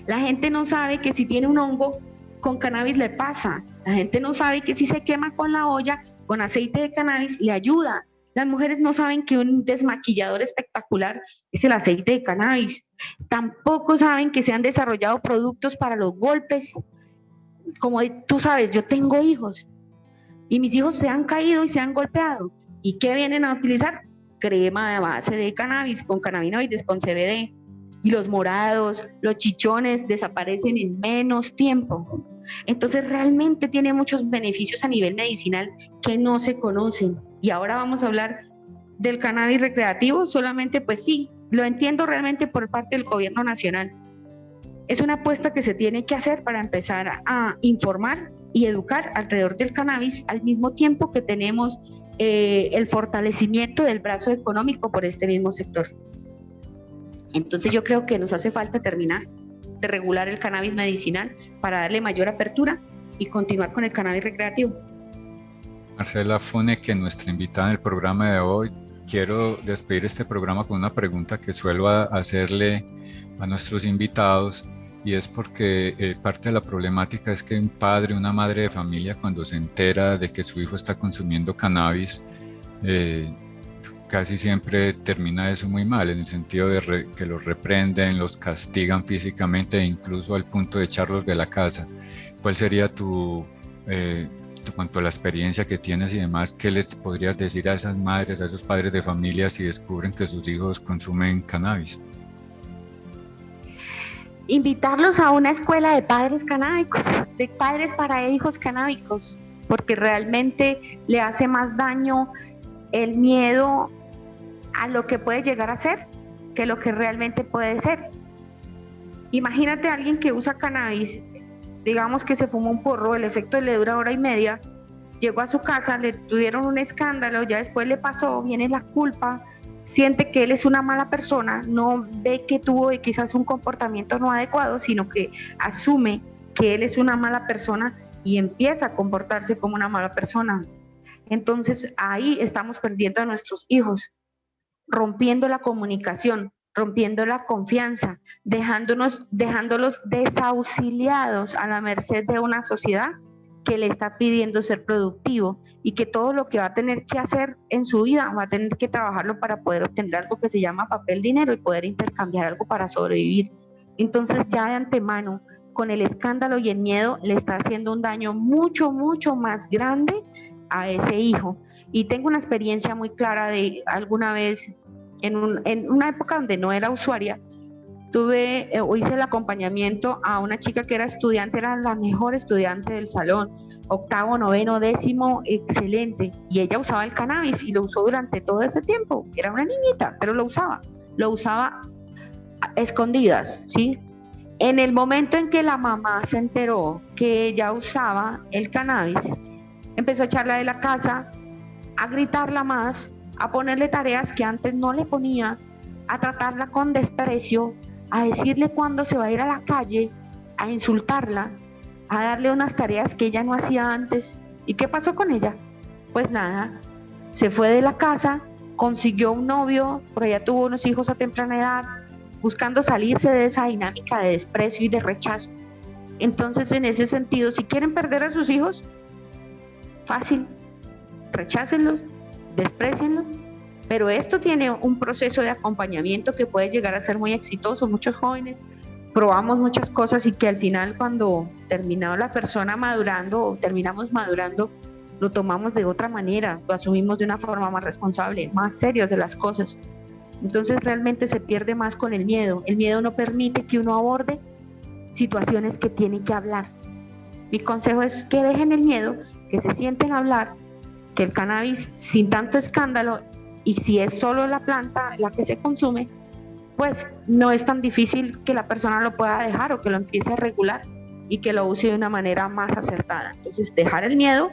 La gente no sabe que si tiene un hongo, con cannabis le pasa. La gente no sabe que si se quema con la olla, con aceite de cannabis le ayuda. Las mujeres no saben que un desmaquillador espectacular es el aceite de cannabis. Tampoco saben que se han desarrollado productos para los golpes. Como tú sabes, yo tengo hijos y mis hijos se han caído y se han golpeado. ¿Y qué vienen a utilizar? Crema de base de cannabis con cannabinoides, con CBD. Y los morados, los chichones desaparecen en menos tiempo. Entonces realmente tiene muchos beneficios a nivel medicinal que no se conocen. Y ahora vamos a hablar del cannabis recreativo. Solamente pues sí, lo entiendo realmente por parte del gobierno nacional. Es una apuesta que se tiene que hacer para empezar a informar y educar alrededor del cannabis, al mismo tiempo que tenemos el fortalecimiento del brazo económico por este mismo sector. Entonces yo creo que nos hace falta terminar de regular el cannabis medicinal para darle mayor apertura y continuar con el cannabis recreativo. Marcela Fune, que nuestra invitada en el programa de hoy, quiero despedir este programa con una pregunta que suelo hacerle a nuestros invitados, y es porque parte de la problemática es que un padre, una madre de familia, cuando se entera de que su hijo está consumiendo cannabis, casi siempre termina eso muy mal, en el sentido de que los reprenden, los castigan físicamente e incluso al punto de echarlos de la casa. ¿Cuál sería cuanto a la experiencia que tienes y demás, qué les podrías decir a esas madres, a esos padres de familia si descubren que sus hijos consumen cannabis? Invitarlos a una escuela de padres canábicos, de padres para hijos canábicos, porque realmente le hace más daño el miedo a lo que puede llegar a ser que lo que realmente puede ser. Imagínate a alguien que usa cannabis, digamos que se fumó un porro, el efecto le dura 1 hora y media, llegó a su casa, le tuvieron un escándalo, ya después le pasó, viene la culpa, siente que él es una mala persona, no ve que tuvo quizás un comportamiento no adecuado, sino que asume que él es una mala persona y empieza a comportarse como una mala persona. Entonces ahí estamos perdiendo a nuestros hijos, rompiendo la comunicación, rompiendo la confianza, dejándolos desauxiliados a la merced de una sociedad que le está pidiendo ser productivo y que todo lo que va a tener que hacer en su vida va a tener que trabajarlo para poder obtener algo que se llama papel dinero y poder intercambiar algo para sobrevivir. Entonces ya de antemano, con el escándalo y el miedo, le está haciendo un daño mucho, mucho más grande a ese hijo. Y tengo una experiencia muy clara de alguna vez, en una época donde no era usuaria, tuve o hice el acompañamiento a una chica que era estudiante, era la mejor estudiante del salón, octavo, noveno, décimo, excelente, y ella usaba el cannabis y lo usó durante todo ese tiempo. Era una niñita, pero lo usaba a escondidas, ¿sí? En el momento en que la mamá se enteró que ella usaba el cannabis, empezó a echarla de la casa, a gritarla más, a ponerle tareas que antes no le ponía, a tratarla con desprecio, a decirle cuándo se va a ir a la calle, a insultarla, a darle unas tareas que ella no hacía antes. ¿Y qué pasó con ella? Pues nada, se fue de la casa, consiguió un novio, por allá tuvo unos hijos a temprana edad, buscando salirse de esa dinámica de desprecio y de rechazo. Entonces, en ese sentido, si quieren perder a sus hijos, fácil, rechácenlos, desprécienlos, pero esto tiene un proceso de acompañamiento que puede llegar a ser muy exitoso. Muchos jóvenes probamos muchas cosas y que al final, cuando terminó la persona madurando o terminamos madurando, lo tomamos de otra manera, lo asumimos de una forma más responsable, más serios de las cosas. Entonces realmente se pierde más con el miedo. El miedo no permite que uno aborde situaciones que tienen que hablar. Mi consejo es que dejen el miedo, que se sienten a hablar, que el cannabis sin tanto escándalo, y si es solo la planta la que se consume, pues no es tan difícil que la persona lo pueda dejar o que lo empiece a regular y que lo use de una manera más acertada. Entonces, dejar el miedo,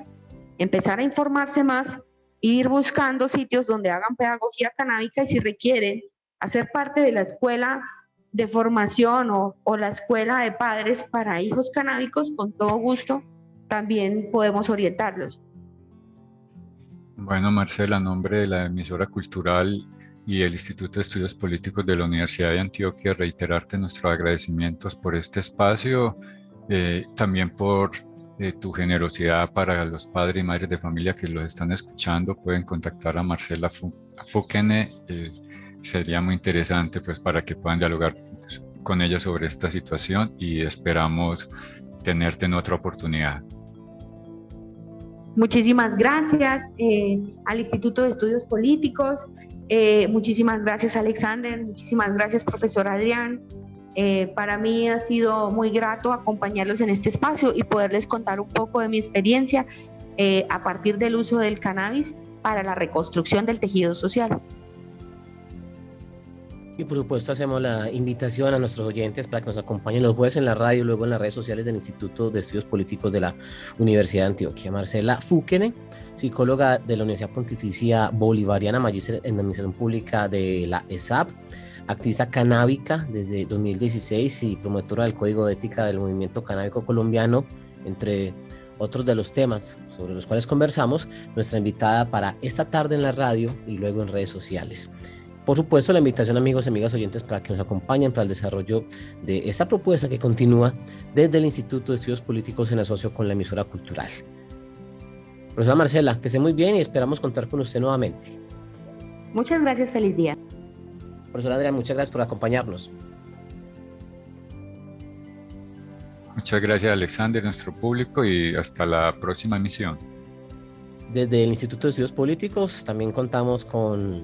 empezar a informarse más, ir buscando sitios donde hagan pedagogía canábica, y si requieren hacer parte de la escuela de formación o la escuela de padres para hijos canábicos, con todo gusto también podemos orientarlos. Bueno, Marcela, a nombre de la emisora cultural y el Instituto de Estudios Políticos de la Universidad de Antioquia, reiterarte nuestros agradecimientos por este espacio, también por tu generosidad para los padres y madres de familia que los están escuchando. Pueden contactar a Marcela Fukene, sería muy interesante pues para que puedan dialogar con ella sobre esta situación, y esperamos tenerte en otra oportunidad. Muchísimas gracias al Instituto de Estudios Políticos, muchísimas gracias Alexander, muchísimas gracias profesor Adrián. Para mí ha sido muy grato acompañarlos en este espacio y poderles contar un poco de mi experiencia a partir del uso del cannabis para la reconstrucción del tejido social. Y por supuesto hacemos la invitación a nuestros oyentes para que nos acompañen los jueves en la radio y luego en las redes sociales del Instituto de Estudios Políticos de la Universidad de Antioquia. Marcela Fukene, psicóloga de la Universidad Pontificia Bolivariana, magíster en Administración Pública de la ESAP, activista canábica desde 2016 y promotora del Código de Ética del Movimiento Canábico Colombiano, entre otros de los temas sobre los cuales conversamos, nuestra invitada para esta tarde en la radio y luego en redes sociales. Por supuesto, la invitación, amigos y amigas oyentes, para que nos acompañen para el desarrollo de esta propuesta que continúa desde el Instituto de Estudios Políticos en asocio con la emisora cultural. Profesora Marcela, que esté muy bien y esperamos contar con usted nuevamente. Muchas gracias, feliz día. Profesora Adrián, muchas gracias por acompañarnos. Muchas gracias, Alexander, nuestro público, y hasta la próxima emisión. Desde el Instituto de Estudios Políticos también contamos con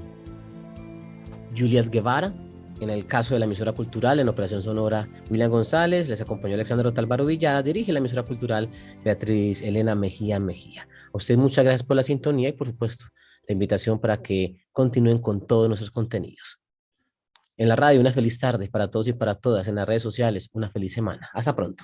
Juliet Guevara, en el caso de la emisora cultural, en operación sonora William González, les acompañó Alexander Otálvaro Villada, dirige la emisora cultural Beatriz Elena Mejía. A usted muchas gracias por la sintonía y por supuesto la invitación para que continúen con todos nuestros contenidos. En la radio, una feliz tarde para todos y para todas, en las redes sociales, una feliz semana. Hasta pronto.